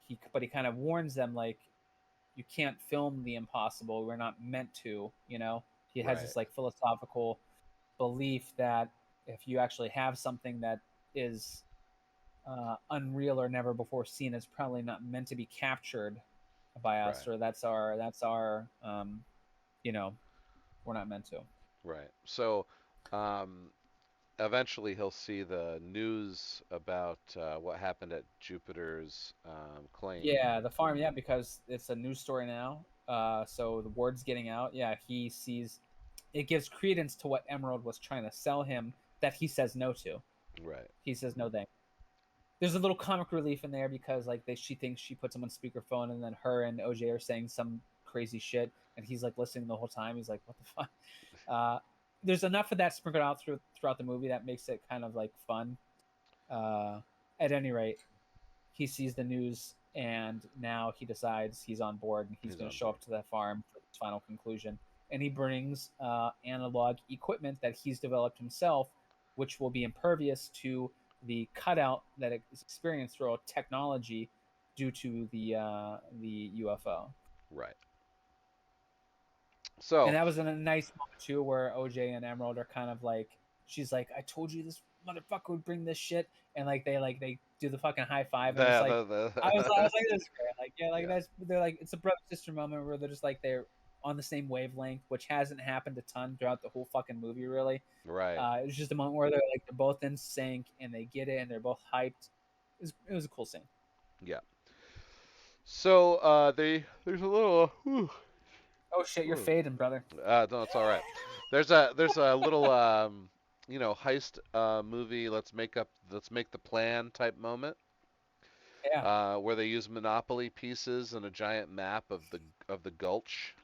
he kind of warns them like you can't film the impossible. We're not meant to, you know. He has
Right.
this like philosophical belief that if you actually have something that is unreal or never before seen, it's probably not meant to be captured by us,
Right.
or that's our you know, we're not meant to.
Right. So, um, eventually he'll see the news about what happened at Jupiter's claim.
Yeah, the farm. Yeah, because it's a news story now. So the word's getting out. Yeah, he sees. It gives credence to what Emerald was trying to sell him that he says no to.
Right.
He says no thank. There's a little comic relief in there because like she thinks she puts him on speakerphone, and then her and OJ are saying some crazy shit, and he's like listening the whole time. He's like, "What the fuck?" Uh, there's enough of that sprinkled out throughout the movie that makes it kind of like fun. Uh, at any rate, he sees the news and now he decides he's on board and he's
He's
going to
on
show
board.
up to the farm for this final conclusion. And he brings analog equipment that he's developed himself, which will be impervious to the cutout that is experienced through technology due to the UFO.
Right.
And
So
that was a nice moment too, where OJ and Emerald are kind of like, she's like, "I told you this motherfucker would bring this shit," and like they do the fucking high five, and it's like, I was like, this is great, like yeah, like
yeah.
that's they're like it's a brother sister moment where they're just like they're on the same wavelength, which hasn't happened a ton throughout the whole fucking movie, really.
Right.
It was just a moment where they're both in sync and they get it and they're both hyped. It was a cool scene.
Yeah. So there's a little
Oh shit, you're
whew,
fading, brother.
no, it's all right. There's a little heist movie. Let's make the plan type moment
Yeah.
where they use Monopoly pieces and a giant map of the Gulch,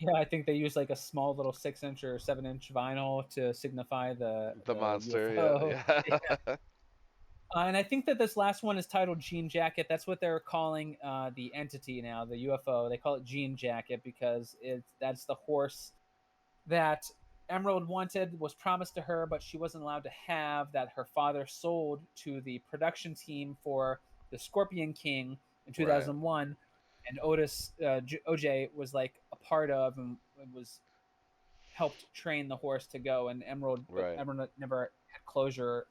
Yeah, I think they use like a small little 6 inch or 7 inch vinyl to signify the
the
the
monster.
UFO.
Yeah,
Yeah.
yeah,
And I think that this last one is titled Jean Jacket. That's what they're calling the entity now, the UFO. They call it Jean Jacket because that's the horse that Emerald wanted, was promised to her, but she wasn't allowed to have, that her father sold to the production team for the Scorpion King in
right,
2001. And OJ was like a part of and was helped train the horse to go. And but
right.
Emerald never had closure.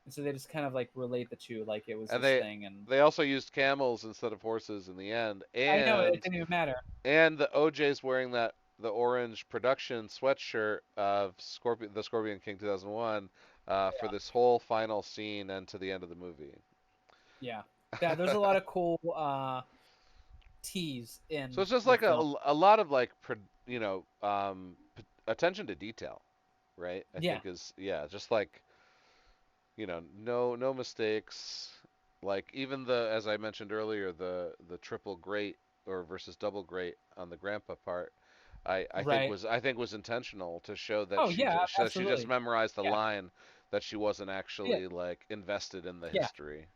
And so they just kind of like relate the two, like it was
And
this thing. And
they also used camels instead of horses in the end,
I know it didn't even matter.
and the OJ's wearing the orange production sweatshirt of the Scorpion King 2001 for this whole final scene and to the end of the movie.
Yeah. Yeah, there's a lot of cool tease
So
in
it's just
the
like
film.
a lot of like attention to detail, right? I
Yeah.
think is yeah, just like no mistakes. Like even the as I mentioned earlier, the triple great or versus double great on the grandpa part,
Right.
I think was intentional to show that
Oh yeah,
she just
absolutely.
memorized the
Yeah.
line that she wasn't
Yeah.
actually like invested in the
Yeah.
history.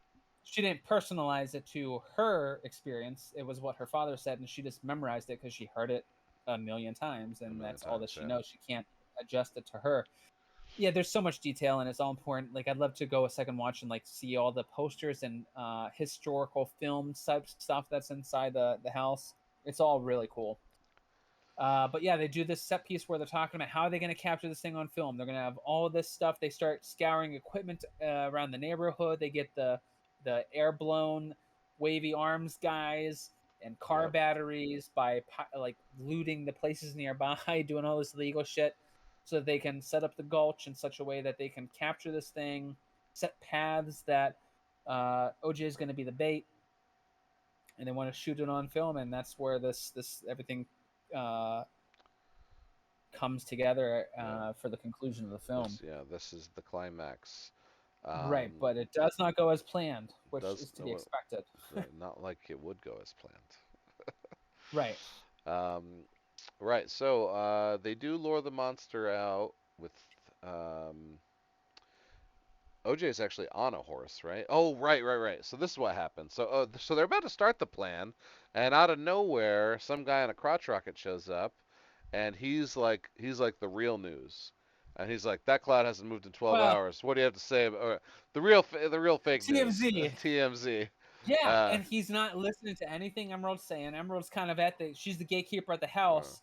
She didn't personalize it to her experience. It was what her father said, and she just memorized it because she heard it a million times,
A
and
million
that's all that
times,
she
yeah.
knows. She can't adjust it to her. Yeah, there's so much detail, and it's all important. Like, I'd love to go a second watch and like see all the posters and historical film type stuff that's inside the house. It's all really cool. But yeah, they do this set piece where they're talking about how are they going to capture this thing on film. They're going to have all this stuff. They start scouring equipment around the neighborhood. They get the air blown wavy arms guys and car
Yep.
batteries by like looting the places nearby, doing all this legal shit, so that they can set up the gulch in such a way that they can capture this thing, set paths that OJ is going to be the bait, and they want to shoot it on film, and that's where this everything uh, comes together
Yeah.
for the conclusion of the film.
This is the climax.
Right,
Um,
but it does not go as planned, which
does
is to be expected.
not like it would go as planned.
Right.
Right. So they do lure the monster out with um, OJ is actually on a horse, right? Oh, right. So this is what happened. So they're about to start the plan, and out of nowhere, some guy on a crotch rocket shows up, and he's like the real news, and he's like that cloud hasn't moved in 12
Well,
hours. What do you have to say about the real fake news?
TMZ.
TMZ.
Yeah,
Uh,
and he's not listening to anything Emerald's saying. Emerald's kind of she's the gatekeeper at the
uh,
house,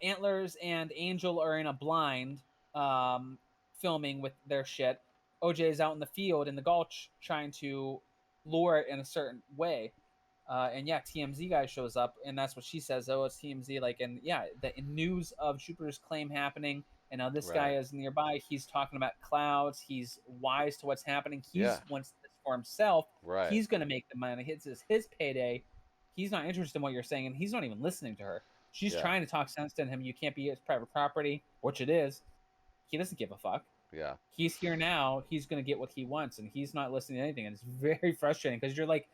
Antlers and Angel are in a blind, um, filming with their shit. OJ is out in the field in the gulch trying to lure it in a certain way. And yeah, TMZ guy shows up, and that's what she says. Oh, it's TMZ. Like, and yeah, the news of Jupiter's claim happening, and now this guy
Right.
is nearby. He's talking about clouds. He's wise to what's happening.
Yeah.
He's wants this for himself.
Right.
He's going to make the money. It's his payday. He's not interested in what you're saying, and he's not even listening to her. She's
Yeah.
trying to talk sense to him. You can't be his private property, which it is. He doesn't give a fuck.
Yeah.
He's here now. He's going to get what he wants, and he's not listening to anything. And it's very frustrating because you're like,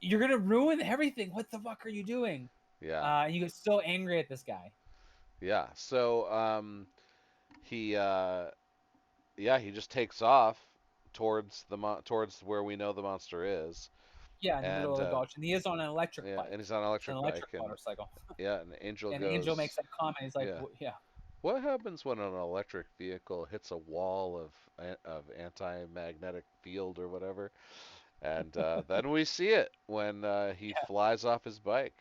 you're gonna ruin everything. What the fuck are you doing?
Yeah.
You get so angry at this guy.
Yeah. So he yeah, he just takes off towards towards where we know the monster is,
Yeah, in the middle
and
of the gulch, and he is on an electric
yeah,
bike,
and he's on an
an
electric
electric
bike, and
motorcycle.
yeah, and Angel
And Angel
goes,
makes that comment. He's like,
yeah.
"Yeah."
What happens when an electric vehicle hits a wall of anti-magnetic field or whatever? And then we see it when he
Yeah.
flies off his bike.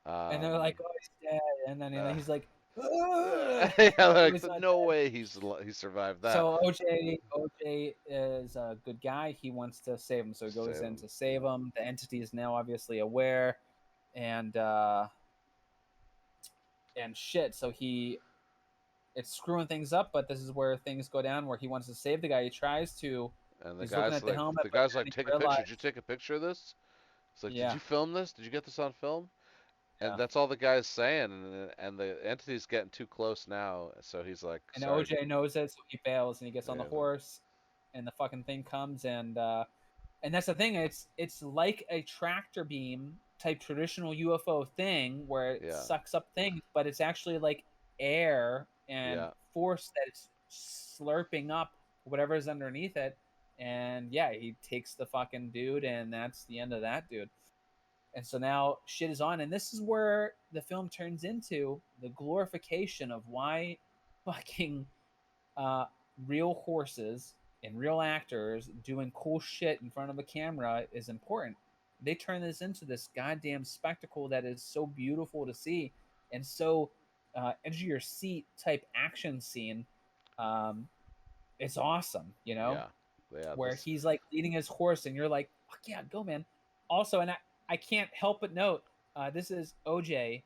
And they're
Um,
like, "Oh, he's dead," and then
uh,
he's like, "Ah!"
yeah,
"No,
like
he's not
no
dead."
way he survived that.
So OJ is a good guy. He wants to save him, so he goes in
So
to save him. The entity is now obviously aware, and shit. So it's screwing things up, but this is where things go down. Where he wants to save the guy, he tries to.
and
He's looking at the helmet,
the
but
guy's
then
like,
he
take a picture. Did you
realized,
take a picture of this? It's like, did
yeah,
you film this? Did you get this on film? And
yeah.
that's all the guy's saying, and the entity's getting too close now. So he's like,
And
sorry.
OJ knows it, so he bails and he gets on the
Yeah,
horse, and the fucking thing comes, and that's the thing. It's like a tractor beam type traditional UFO thing where it
yeah,
sucks up things, but it's actually like air and
yeah,
force that it's slurping up whatever is underneath it. And yeah, he takes the fucking dude, and that's the end of that dude. And so now shit is on, and this is where the film turns into the glorification of why fucking uh, real horses and real actors doing cool shit in front of a camera is important. They turn this into this goddamn spectacle that is so beautiful to see and so edge of your seat type action scene. Um, it's awesome,
yeah, yeah.
where
This
he's like leading his horse and you're like, fuck yeah, go man. Also, and I can't help but note, this is OJ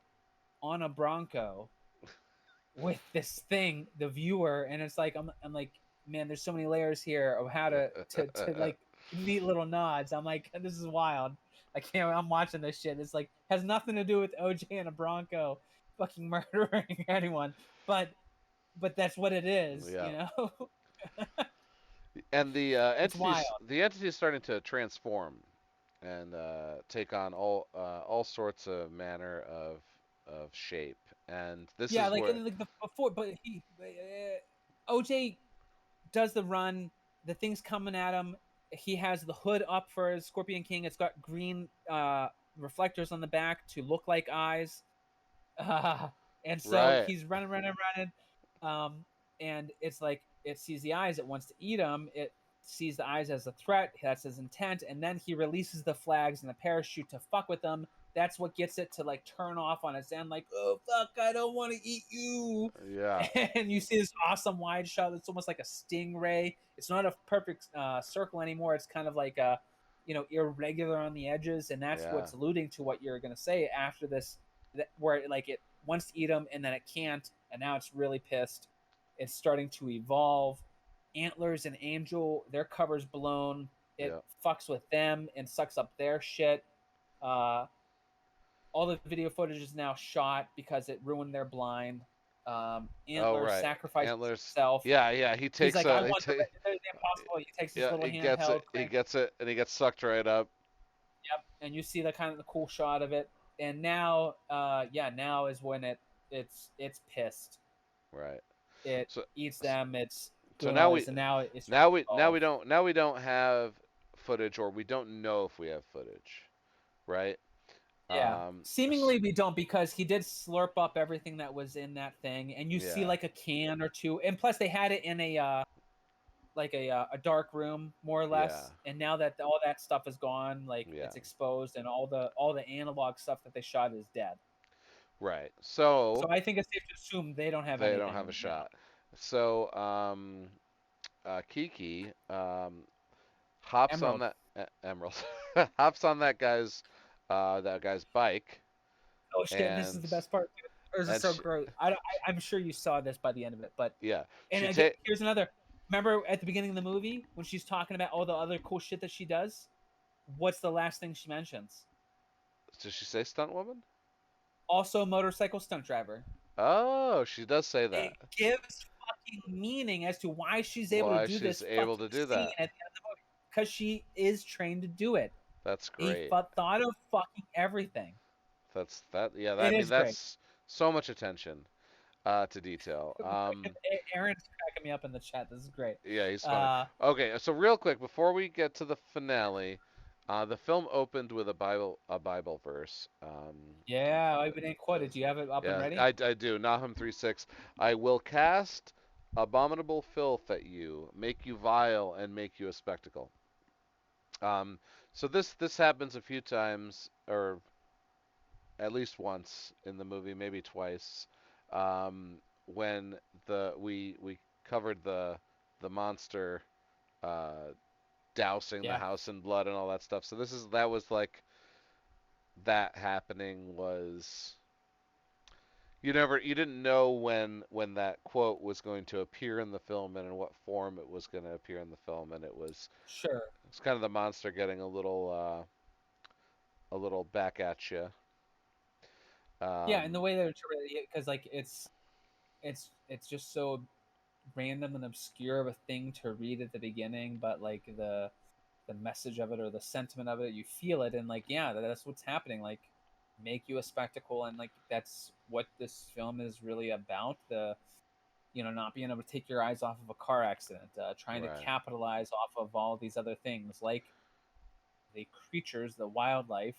on a Bronco with this thing, the viewer, and it's like I'm like, man, there's so many layers here of how to like neat little nods. I'm like, this is wild. I can't. I'm watching this shit. It's like has nothing to do with OJ and a Bronco fucking murdering anyone, but that's what it is,
yeah.
you know.
And
It's wild.
the entity is starting to transform and take on all sorts of manner of shape. And this
Yeah,
is
like
where
and like the before, but OJ does the run. The thing's coming at him. He has the hood up for his Scorpion King. It's got green reflectors on the back to look like eyes. Uh, and so
right,
he's running, running, running. Um, and it's like it sees the eyes. It wants to eat him. It sees the eyes as a threat. That's his intent. And then he releases the flags and the parachute to fuck with them. That's what gets it to like turn off on its end, like, oh fuck, I don't want to eat you.
yeah,
And you see this awesome wide shot that's almost like a stingray. It's not a perfect circle anymore. It's kind of like a, irregular on the edges, and that's
yeah,
what's alluding to what you're gonna say after this, where like it wants to eat them and then it can't, and now it's really pissed. It's starting to evolve. Antlers and Angel, their cover's blown. It
yeah.
fucks with them and sucks up their shit. Uh, all the video footage is now shot because it ruined their blind.
Oh
Antler
right,
sacrifices
antlers.
himself.
Yeah, yeah. He
He's
takes
like, I
a
want the impossible. He takes his
yeah.
little
He gets
handheld
it.
crank.
And he gets sucked right up.
Yep, and you see the kind of the cool shot of it. And now, now is when it's pissed.
Right.
It
So
eats them. It's
so
doing all
now
this, and now it's trying to
now
evolve.
we don't have footage, or we don't know if we have footage, right?
Yeah.
Um, s-
Seemingly we don't because he did slurp up everything that was in that thing, and you see
yeah,
like a can or two, and plus they had it in a dark room more or
yeah,
less, and now that all that stuff is gone, like
yeah.
it's exposed, and all the analog stuff that they shot is dead.
Right.
So
So
I think it's safe to assume they don't have
they don't
anything
have a
now.
shot. So Kiki hops on
Emerald.
that Emerald hops on that guy's bike
Oh shit! This is
and
the best part. Dude. This is
and
so
she,
great. I'm sure you saw this by the end of it, but
yeah,
and
she
again,
take
here's another. Remember at the beginning of the movie when she's talking about all the other cool shit that she does? What's the last thing she mentions?
does she say stunt woman?
Also, motorcycle stunt driver.
Oh, she does say
It
that.
gives fucking meaning as to why she's able to
Why
do
she's
this
able
fucking
to do
scene
that.
at the end of the movie because she is trained to do it.
That's
He
great.
thought of fucking everything.
That's that. Yeah, I
It
mean
is great.
that's so much attention to detail.
Aaron's cracking me up in the chat. This is great.
Yeah, he's funny.
Uh,
Okay, so real quick before we get to the finale, the film opened with a Bible verse.
yeah, I didn't quote it. Do you have it up and
Yeah,
ready?
I do. Nahum 3:6. I will cast abominable filth at you, make you vile, and make you a spectacle. Um, so this happens a few times, or at least once in the movie, maybe twice, when we covered the monster dousing the
Yeah,
house in blood and all that stuff. So that was like that happening was you didn't know when that quote was going to appear in the film and in what form it was going to appear in the film, and
sure.
it's kind of the monster getting a little back at you.
Yeah, and the
Um,
way they're interpreting it, because like it's just so random and obscure of a thing to read at the beginning, but like the message of it or the sentiment of it, you feel it, and like yeah, that's what's happening. Like make you a spectacle, and like that's what this film is really about. The not being able to take your eyes off of a car accident, trying to
right,
capitalize off of all these other things, like the creatures, the wildlife,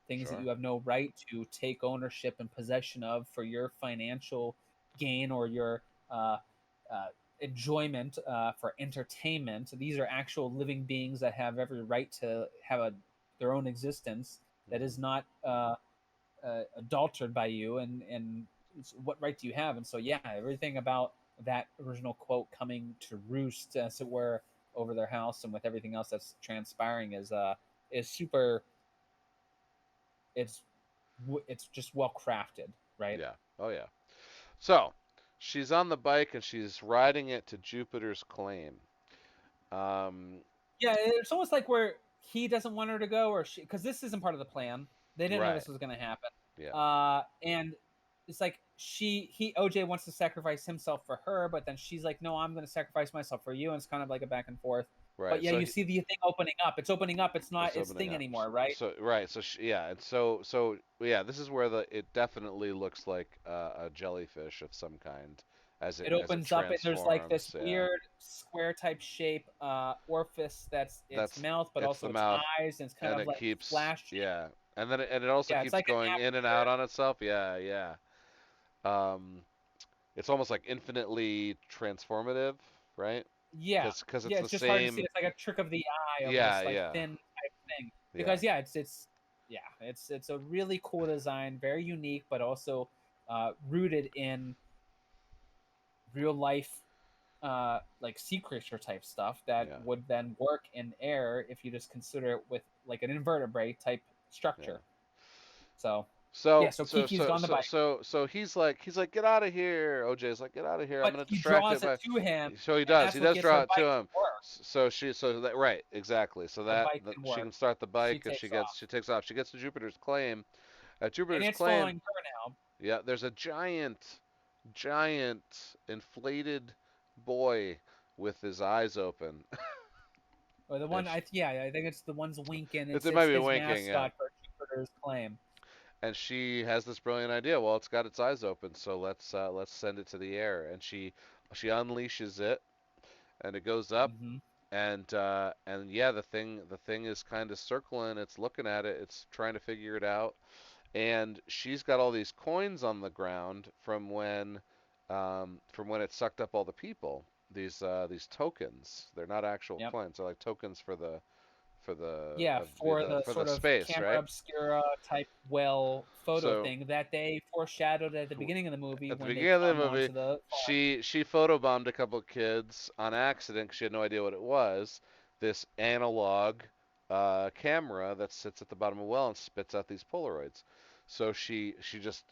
things that
sure,
you have no right to take ownership and possession of for your financial gain or your uh, uh, enjoyment for entertainment. These are actual living beings that have every right to have their own existence that
hmm
is not adulterated by you. And what right do you have? And so yeah, everything about that original quote coming to roost, as it were, over their house and with everything else that's transpiring is super. It's it's just well crafted, right?
yeah, oh yeah. So she's on the bike and she's riding it to Jupiter's claim. Um,
Yeah, it's almost like where he doesn't want her to go, or she, because this isn't part of the plan. They didn't know
right,
this was going to happen.
yeah,
And it's like OJ wants to sacrifice himself for her, but then she's like, no, I'm going to sacrifice myself for you. And it's kind of like a back and forth. But
right.
yeah, you see the thing opening up. It's opening up. It's not
It's
its
opening
thing
up.
anymore, right?
So right, so yeah, and yeah, this is where the it definitely looks like a jellyfish of some kind
It
as it
opens up and there's like this
transforms. Yeah,
weird square type shape orifice that's its
that's
mouth, but
it's the
also its
mouth,
eyes, and it's kind
and
of
it
like
keeps
flash shaped.
yeah, and it also
Yeah, it's
keeps
like an
going in and out
aperture.
on itself. Yeah, yeah. Um, it's almost like infinitely transformative, right?
Yeah,
Because it's
yeah,
the
it's just hard to see.
same.
It's like a trick of the eye of
Yeah,
this like
yeah,
thin type thing.
yeah,
Because yeah, it's yeah, it's a really cool design, very unique, but also rooted in real life like sea creature type stuff that
yeah,
would then work in air if you just consider it with like an invertebrate type
yeah.
structure. So yeah, so Kiki's on the bike,
So he's like, get out of here. OJ's like, get out of here. I'm
but
gonna
he
distract it
draws it
by.
to him,
So he
and
does.
that's
He
what
does
gets her
draw it to
bike to
him.
work.
So that right, exactly. So
The bike
that
can
she
work.
can start the
She
bike and
takes
she
off,
takes off. She gets to Jupiter's claim. At
and
Jupiter's
it's
claim,
following her now.
yeah, there's a giant inflated boy with his eyes open,
Or the
and
one, yeah, I think it's the one's winking.
it
It's
might be
his
winking, yeah.
mascot for Jupiter's claim.
And she has this brilliant idea. Well, it's got its eyes open, so let's send it to the air. And she unleashes it, and it goes up,
Hmm.
and yeah, the thing is kind of circling. It's looking at it. It's trying to figure it out. And she's got all these coins on the ground from when it sucked up all the people. These tokens. They're not actual
Yep.
coins. They're like tokens
Yeah, for the
for the
sort of
space,
camera
right?
obscura type well photo
So
thing that they foreshadowed at the beginning of the movie
at the
when they
beginning of the
come
movie,
onto the farm.
she photobombed a couple of kids on accident because she had no idea what it was. This analog camera that sits at the bottom of a well and spits out these Polaroids. So she just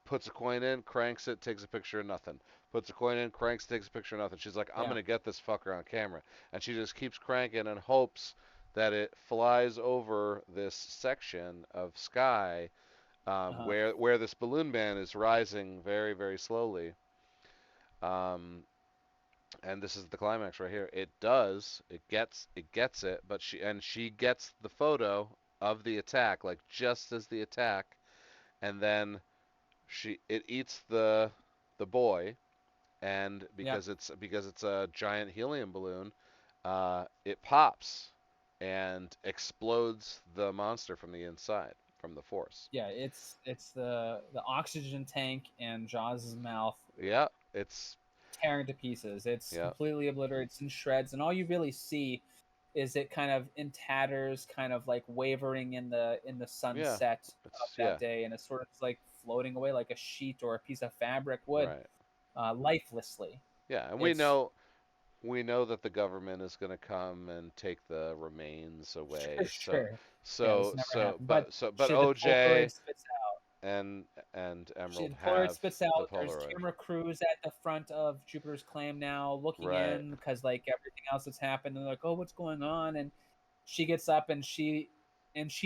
puts a coin in, cranks it, takes a picture of nothing. Puts a coin in, cranks, takes a picture of nothing. She's like, I'm
Yeah.
gonna get this fucker on camera, and she just keeps cranking and hopes that it flies over this section of sky
Uh-huh.
where this balloon man is rising very very slowly. Um, and this is the climax right here. It does. It gets it, but she gets the photo of the attack like just as the attack, and then she it eats the boy, and
Yeah.
because it's a giant helium balloon, it pops and explodes the monster from the inside from the force.
Yeah, it's the oxygen tank and Jaws' mouth
Yeah, it's
tearing to pieces. It's
yeah,
completely obliterated, it's in shreds, and all you really see is it kind of in tatters, kind of like wavering in the
yeah.
sunset of
It's yeah,
that day, and it's sort of like floating away like a sheet or a piece of fabric would,
right.
lifelessly.
Yeah, and
It's
we know that the government is going to come and take the remains away.
sure, yeah, this never happened. But
But
shit, the
OJ
Polaroid spits out.
and Emerald
Shit, Polaroid
have
spits
the
out. There's
Polaroid.
camera crews at the front of Jupiter's Claim now, looking
Right.
in because like everything else that's happened, and they're like, "Oh, what's going on?" And she gets up and she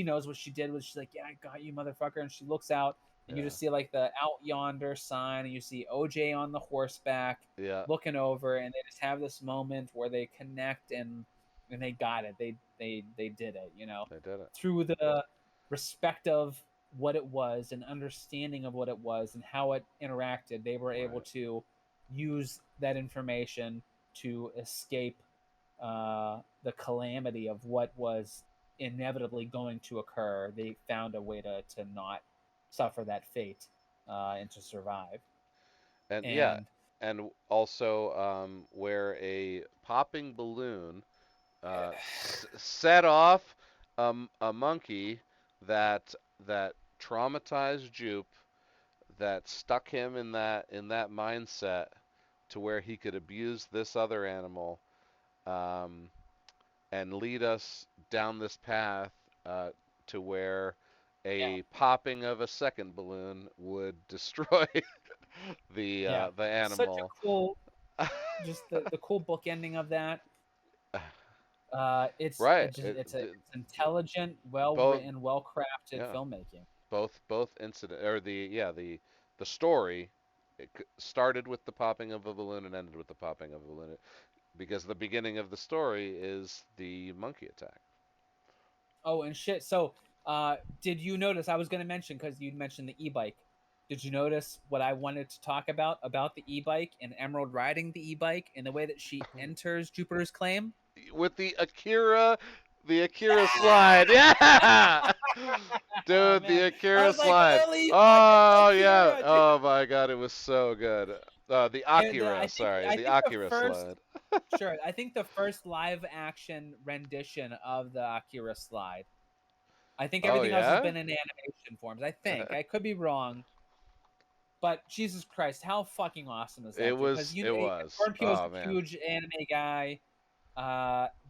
knows what she did. Was she's like, "Yeah, I got you, motherfucker!" And she looks out, and you
Yeah.
just see like the out yonder sign, and you see OJ on the horseback
Yeah.
looking over, and they just have this moment where they connect and they got it. They did it. You know,
They did it.
through the respect of what it was and understanding of what it was and how it interacted, they were able
Right.
to use that information to escape the calamity of what was inevitably going to occur. They found a way to not suffer that fate and to survive.
And yeah,
And
and also where a popping balloon set off a monkey that traumatized Jupe, that stuck him in that mindset to where he could abuse this other animal, um, and lead us down this path uh, to where
yeah,
a popping of a second balloon would destroy
yeah,
the
such
animal.
a cool, just the cool book ending of that.
Right.
It's intelligent, well
Both
written, well crafted
yeah,
filmmaking.
both incident or the story started with the popping of a balloon and ended with the popping of a balloon because the beginning of the story is the monkey attack.
Oh, and shit. So, did you notice? I was going to mention because you mentioned the e-bike. Did you notice what I wanted to talk about the e-bike and Emerald riding the e-bike and the way that she enters Jupiter's Claim?
With the Akira slide. Yeah.
Oh
Dude, the
man, I
Akira
was like,
slide.
holy fucking
Oh yeah.
Akira, dude!
Oh my god, it was so good. The
And
Akira, sorry,
I
the
think the
Akira
first,
slide.
sure, I think the first live action rendition of the Akira slide. I think
Oh
everything else has
yeah?
been in animation forms. I think I could be wrong, but Jesus Christ, how fucking awesome is that, dude? Because
It was.
Jordan Peele is
Oh
a
man.
huge anime guy,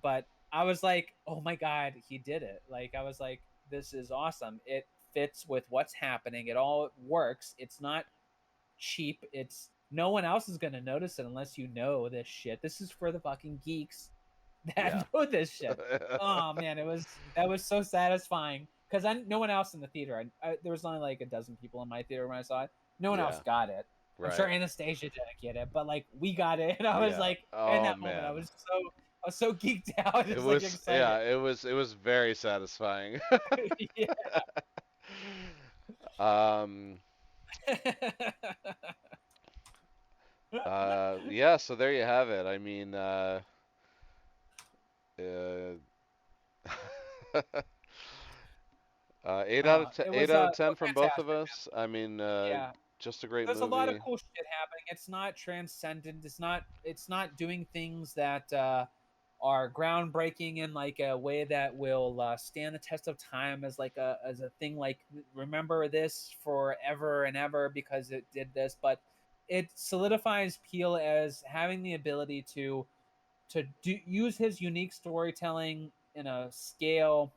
but I was like, oh my god, he did it! Like I was like, this is awesome. It fits with what's happening. It all works. It's not cheap. It's no one else is gonna notice it unless you know this shit. This is for the fucking geeks that
Yeah.
know this shit. Oh man, that was so satisfying because I no one else in the theater. There was only like a dozen people in my theater when I saw it. No one else
Yeah.
got it. I'm sure
Right.
Anastasia didn't get it, but like we got it, and I was
Yeah.
like, in
Oh
that moment,
man.
I was so geeked out,
It
just like
was
excited.
yeah, it was very satisfying.
Yeah.
um yeah, so there you have it. I mean uh 8 out of
So
10 from both of
fantastic.
us. I mean
Yeah,
just a great
there's a lot of
movie.
cool shit happening. It's not transcendent. It's not doing things that are groundbreaking in like a way that will stand the test of time as like a thing like remember this forever and ever because it did this, but it solidifies Peele as having the ability to use his unique storytelling in a scale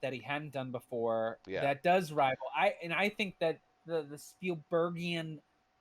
that he hadn't done before
Yeah,
that does rival. I think that the Spielbergian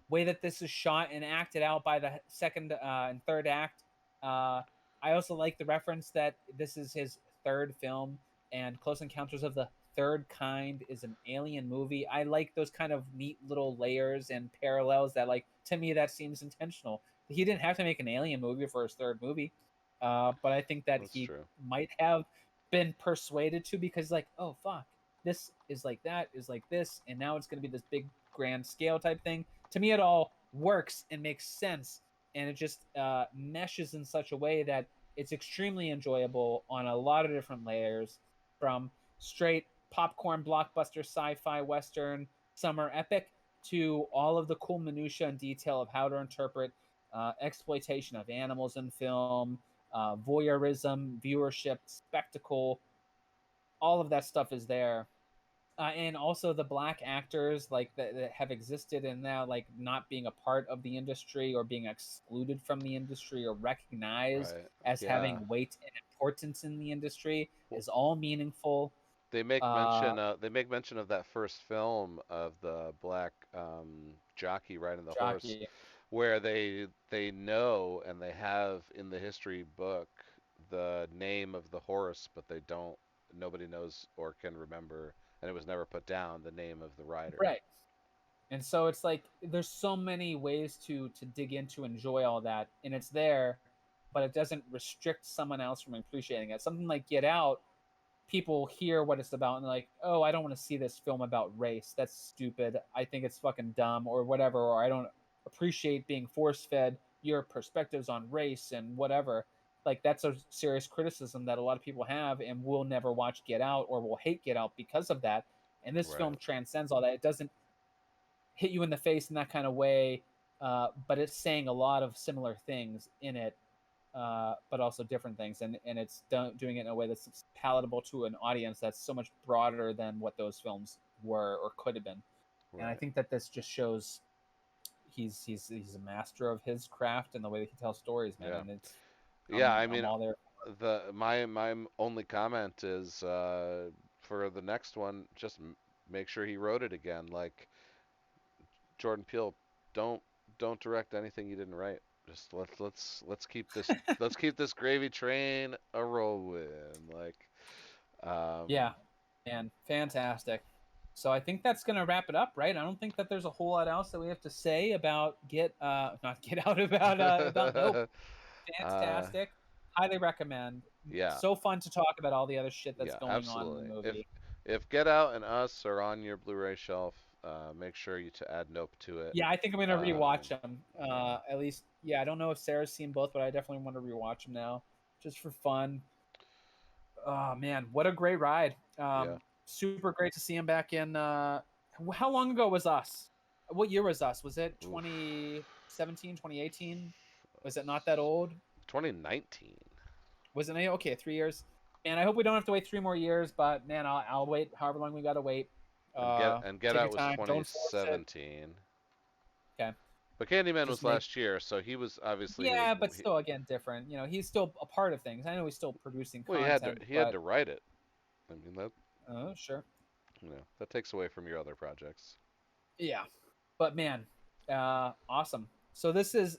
way that this is shot and acted out by the second and third act. Uh, I also like the reference that this is his third film, and Close Encounters of the Third Kind is an alien movie. I like those kind of neat little layers and parallels that, like, to me, that seems intentional. He didn't have to make an alien movie for his third movie, but I think that
that's
he
true.
might have been persuaded to because like, oh fuck, this is like that is like this, and now it's going to be this big grand scale type thing. To me, it all works and makes sense, and it just meshes in such a way that it's extremely enjoyable on a lot of different layers, from straight popcorn blockbuster sci-fi western summer epic to all of the cool minutia and detail of how to interpret exploitation of animals in film, voyeurism, viewership, spectacle, all of that stuff is there. And also the black actors like that have existed and now like not being a part of the industry or being excluded from the industry or recognized
Right.
as
Yeah.
having weight and importance in the industry
Well,
is all meaningful.
they make
Uh,
mention. They make mention of that first film of the black jockey riding the horse,
Jockey,
where they know and they have in the history book the name of the horse, but they don't. Nobody knows or can remember, and it was never put down the name of the rider.
right. And so it's like there's so many ways to dig into enjoy all that, and it's there, but it doesn't restrict someone else from appreciating it. Something like Get Out, people hear what it's about and they're like, "Oh, I don't want to see this film about race. That's stupid. I think it's fucking dumb or whatever, or I don't appreciate being force-fed your perspectives on race and whatever." Like that's a serious criticism that a lot of people have and will never watch Get Out or will hate Get Out because of that. And this
Right.
film transcends all that. It doesn't hit you in the face in that kind of way, but it's saying a lot of similar things in it, but also different things, and it's doing it in a way that's palatable to an audience that's so much broader than what those films were or could have been. And I
Right.
think that this just shows he's a master of his craft and the way that he tells stories, man.
Yeah.
And it's
Yeah. I
I'm
mean,
all there.
my only comment is for the next one, just make sure he wrote it again. Like Jordan Peele, don't don't direct anything you didn't write. Just let's keep this gravy train a rolling.
Yeah, man, fantastic. So I think that's gonna wrap it up, right? I don't think that there's a whole lot else that we have to say about get not get out about Nope.
uh
Fantastic. Highly recommend.
yeah,
So fun to talk about all the other shit that's
yeah,
going on in the
absolutely.
movie.
If Get Out and Us are on your Blu-ray shelf, make sure you to add Nope to it.
Yeah, I think I'm gonna
Um,
rewatch them.
yeah,
At least, yeah, I don't know if Sarah's seen both, but I definitely want to rewatch them now, just for fun. Oh man, what a great ride!
yeah.
Super great to see him back in. How long ago was Us? What year was Us? Was it
Oof.
2017, 2018? Was it not that old?
2019.
Was it okay? 3 years. And I hope we don't have to wait 3 more years. But man, I'll wait however long we gotta wait.
And Get
Take your
Out was
time. Don't force it.
2017.
Okay,
But Candyman was
just make.
last year, so he was obviously he was
Yeah, but still, again, different. You know, he's still a part of things. I know he's still producing
well
content,
he had
but
to write it. I mean that
sure.
that takes away from your other projects.
Yeah, but man, awesome. So this has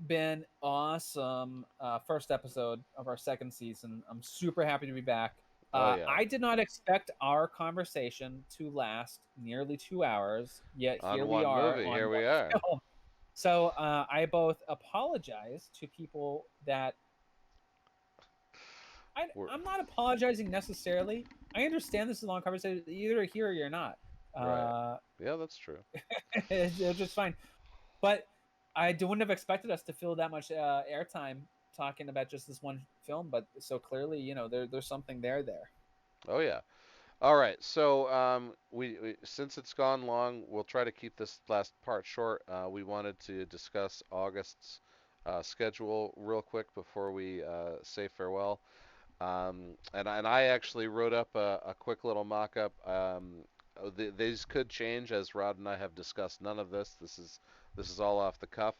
been awesome. First episode of our second season. I'm super happy to be back.
Oh yeah.
I did not expect our conversation to last nearly 2 hours, yet here
On
we
one
are
movie,
on
here
one
we are.
film. So I both apologize to people that
We're
I'm not apologizing necessarily. I understand this is a long conversation. You're either here or you're not.
right.
Uh,
Yeah, that's true.
it's just fine. But wouldn't have expected us to fill that much airtime talking about just this one film. But so clearly, there's something there.
Oh yeah. All right. So we since it's gone long, we'll try to keep this last part short. We wanted to discuss August's schedule real quick before we say farewell. And I actually wrote up a quick little mock-up. These could change as Rod and I have discussed. None of this. This is all off the cuff.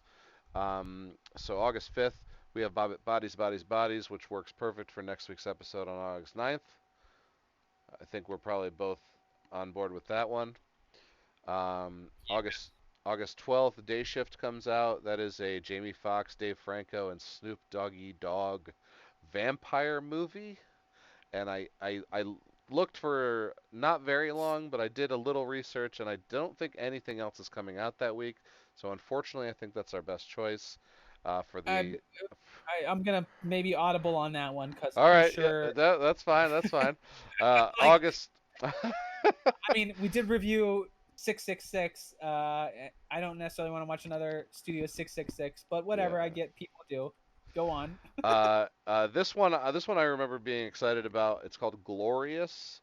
So August 5th, we have Bodies, Bodies, Bodies, which works perfect for next week's episode on August 9th. I think we're probably both on board with that one. Um, August August 12th, Day Shift comes out. That is a Jamie Foxx, Dave Franco, and Snoop Doggy Dogg vampire movie. And I looked for not very long, but I did a little research, and I don't think anything else is coming out that week. So unfortunately, I think that's our best choice for
I,
the.
I'm gonna maybe audible on that one because
All
I'm
right, yeah,
sure.
that's fine. That's fine.
Like,
August.
I mean, we did review 666. I don't necessarily want to watch another Studio 666, but whatever. I
Yeah.
get people do. Go on.
This one I remember being excited about. It's called Glorious.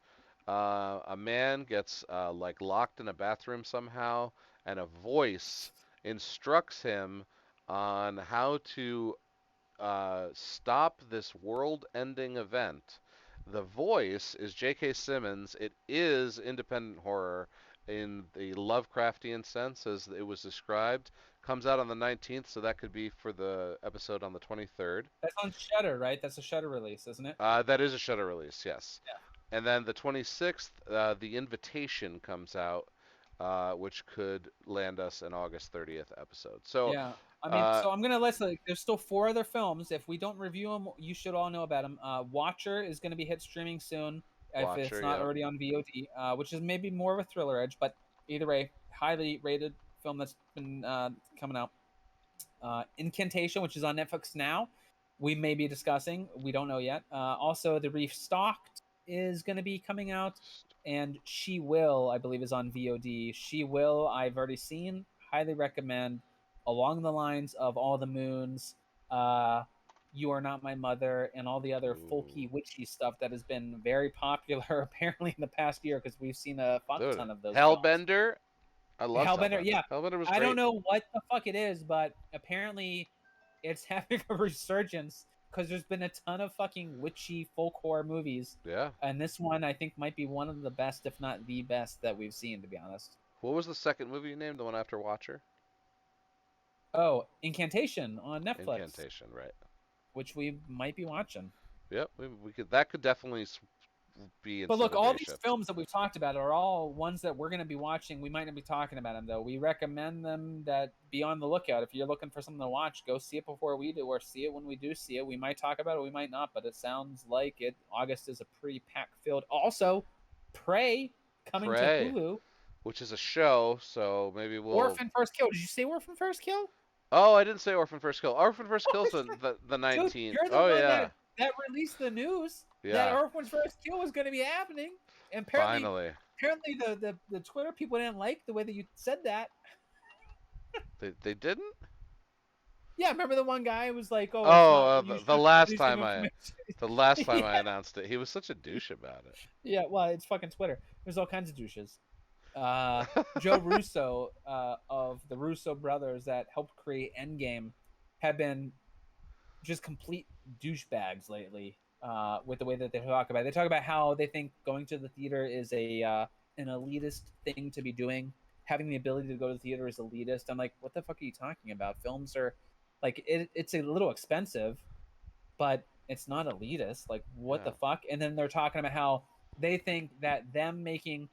A man gets like locked in a bathroom somehow, and a voice instructs him on how to stop this world-ending event. The voice is J.K. Simmons. It is independent horror in the Lovecraftian sense, as it was described. Comes out on the 19th, so that could be for the episode on the 23rd.
That's on Shutter, right? That's a Shutter release, isn't it?
That is a Shutter release, yes. And then the 26th, The Invitation comes out, which could land us an August 30th episode. So,
Yeah. I mean,
uh,
so I'm gonna list. Like, there's still 4 other films. If we don't review them, you should all know about them. Watcher is gonna be hit streaming soon, if it's
Watcher,
not
yep.
already on VOD. Which is maybe more of a thriller edge, but either way, highly rated film that's been coming out. Incantation, which is on Netflix now, we may be discussing. We don't know yet. Also, The Reef Stalked is going to be coming out, and She Will, I believe, is on VOD. She Will, I've already seen. Highly recommend. Along the lines of All the Moons, You Are Not My Mother, and all the other
Ooh.
folky, witchy stuff that has been very popular apparently in the past year because we've seen a fuck
Dude,
ton of those films.
Hellbender. I loved
Hellbender,
Hellbender.
yeah.
Hellbender was
I don't
great.
know what the fuck it is, but apparently it's having a resurgence because there's been a ton of fucking witchy folk horror movies,
Yeah.
and this one I think might be one of the best, if not the best, that we've seen. To be honest.
What was the second movie you named? The one after Watcher?
Oh, Incantation on Netflix,
Incantation, right?
which we might be watching.
Yep. We could. That could definitely be
But
instead
look,
of
all
Day
these
Shift.
films that we've talked about are all ones that we're going to be watching. We might not be talking about them though. We recommend them. That be on the lookout. If you're looking for something to watch, go see it before we do, or see it when we do see it. We might talk about it, we might not. But it sounds like it. August is a pretty pack filled. Also, Prey coming to
Prey,
Hulu.
which is a show, so maybe we'll.
Orphan First Kill. Did you say Orphan First Kill?
Oh, I didn't say Orphan First Kill. Orphan First
Oh,
Kill's the
dude,
19th.
you're the
Oh
one
yeah,
that released the news that
yeah.
Orphan's First Kill was going to be happening. And
Finally,
apparently the Twitter people didn't like the way that you said that.
they didn't.
Yeah, remember the one guy was like, "Oh, it's
Oh,
not. You
the
shouldn't
last
release some
time I,
information."
the last time I
Yeah,
announced it, he was such a douche about
yeah. Well, it's fucking Twitter. There's all kinds of douches. Joe
it.
Russo of the Russo brothers that helped create Endgame have been just complete douchebags lately with the way that they talk about it. They talk about how they think going to the theater is a an elitist thing to be doing. Having the ability to go to the theater is elitist. I'm like, what the fuck are you talking about? Films are like it's a little expensive, but it's not elitist. Like, what the
Yeah,
fuck? And then they're talking about how they think that them making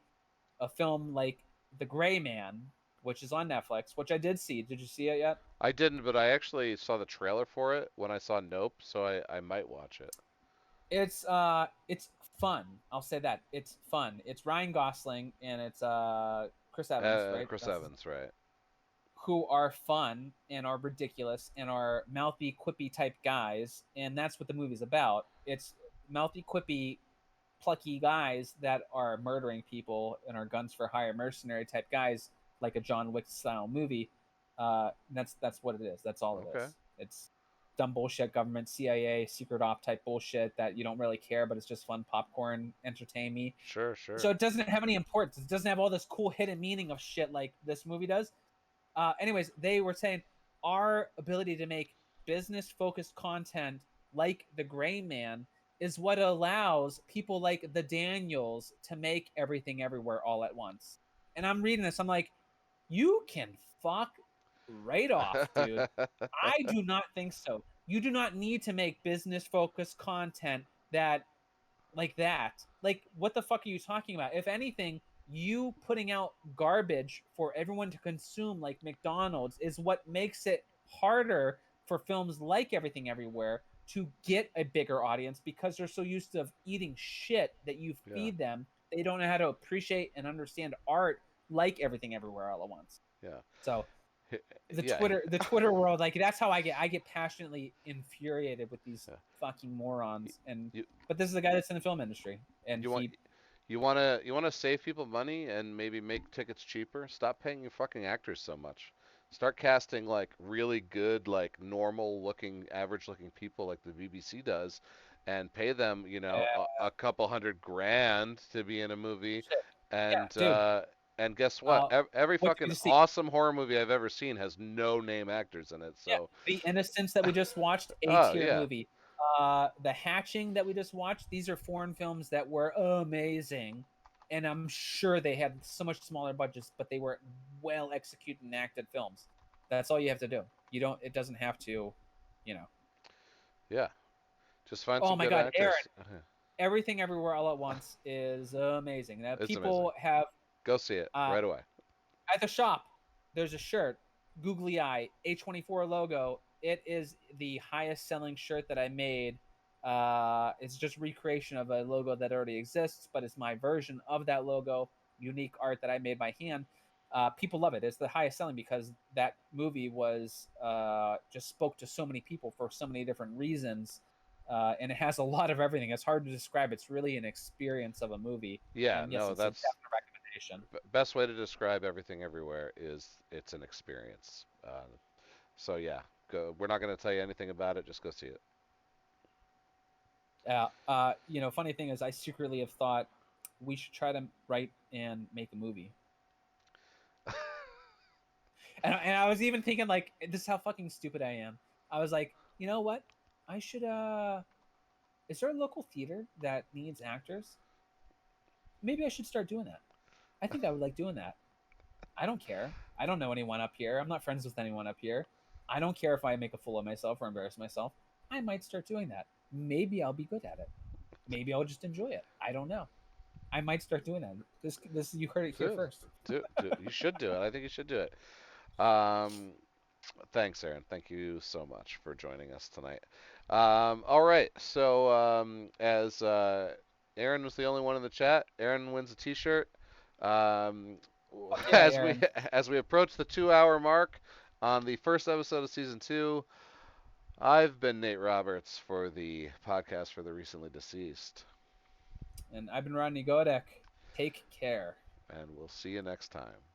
a film like The Gray Man, which is on Netflix, which I did see. Did you see it yet?
I didn't, but I actually saw the trailer for it when I saw Nope, so I might watch it.
It's fun. I'll say that. It's fun. It's Ryan Gosling and it's Chris Evans, right?
Chris
That's
Evans, right?
who are fun and are ridiculous and are mouthy quippy type guys, and that's what the movie's about. It's mouthy quippy plucky guys that are murdering people and are guns for hire mercenary type guys, like a John Wick style movie. That's what it is. That's all it
Okay,
is. It's dumb bullshit, government, CIA, secret op type bullshit that you don't really care, but it's just fun popcorn, entertain me.
sure,
So
sure.
it doesn't have any importance. It doesn't have all this cool hidden meaning of shit like this movie does. Anyways, they were saying our ability to make business focused content like The Gray Man is what allows people like the Daniels to make everything everywhere all at once. And I'm reading this, I'm like, you can fuck right off, dude. I do not think so. You do not need to make business focused content that like that. Like, what the fuck are you talking about? If anything, you putting out garbage for everyone to consume, like McDonald's, is what makes it harder for films like Everything Everywhere to get a bigger audience because they're so used to eating shit that you
Yeah,
feed them. They don't know how to appreciate and understand art like Everything Everywhere all at once.
yeah,
So
yeah,
the Twitter world, like that's how I get passionately infuriated with these
yeah.
fucking morons. And
You
but this is a guy that's in the film industry, and
you want
he
you want to save people money and maybe make tickets cheaper? Stop paying your fucking actors so much. Start casting like really good, like normal looking, average looking people like the BBC does, and pay them, a couple hundred grand to be in a movie.
shit. Yeah,
And
dude.
guess what?
Uh,
Every
what did
fucking
you see?
awesome horror movie I've ever seen has no name actors in it.
Yeah,
So,
The Innocents that we just watched, A
oh
tier
yeah,
movie. The Hatching that we just watched. These are foreign films that were amazing, and I'm sure they had so much smaller budgets, but they were well executed and acted films. That's all you have to do. You don't. It doesn't have to, you know.
yeah. Just find
Oh
some
my
good
God, Aaron!
actors.
Everything Everywhere All at Once is amazing. Now
It's amazing.
people have
Go see it
uh,
right away.
at the shop, there's a shirt, googly eye, A24 logo. It is the highest selling shirt that I made. It's just recreation of a logo that already exists, but it's my version of that logo, unique art that I made by hand. People love it. It's the highest selling because that movie was just spoke to so many people for so many different reasons. And it has a lot of everything. It's hard to describe. It's really an experience of a movie.
Yeah,
And yes,
no,
it's a
that's
definite recommendation.
best way to describe everything everywhere is it's an experience. So yeah, go. We're not going to tell you anything about it. Just go see it.
Funny thing is, I secretly have thought we should try to write and make a movie. And I was even thinking, like, this is how fucking stupid I am. I was like, you know what? I should. Is there a local theater that needs actors? Maybe I should start doing that. I think I would like doing that. I don't care. I don't know anyone up here. I'm not friends with anyone up here. I don't care if I make a fool of myself or embarrass myself. I might start doing that. Maybe I'll be good at it. Maybe I'll just enjoy it. I don't know. I might start doing that. This you heard it here
Do,
first.
you should do it. I think you should do it. Um, Thanks, Aaron. Thank you so much for joining us tonight. All right. So, as Aaron was the only one in the chat, Aaron wins a T-shirt. Um,
Fuck yeah,
as we
Aaron.
as we approach the 2 hour mark on the first episode of season two, I've been Nate Roberts for the podcast for the recently deceased,
And I've been Rodney Godek. Take care.
and we'll see you next time.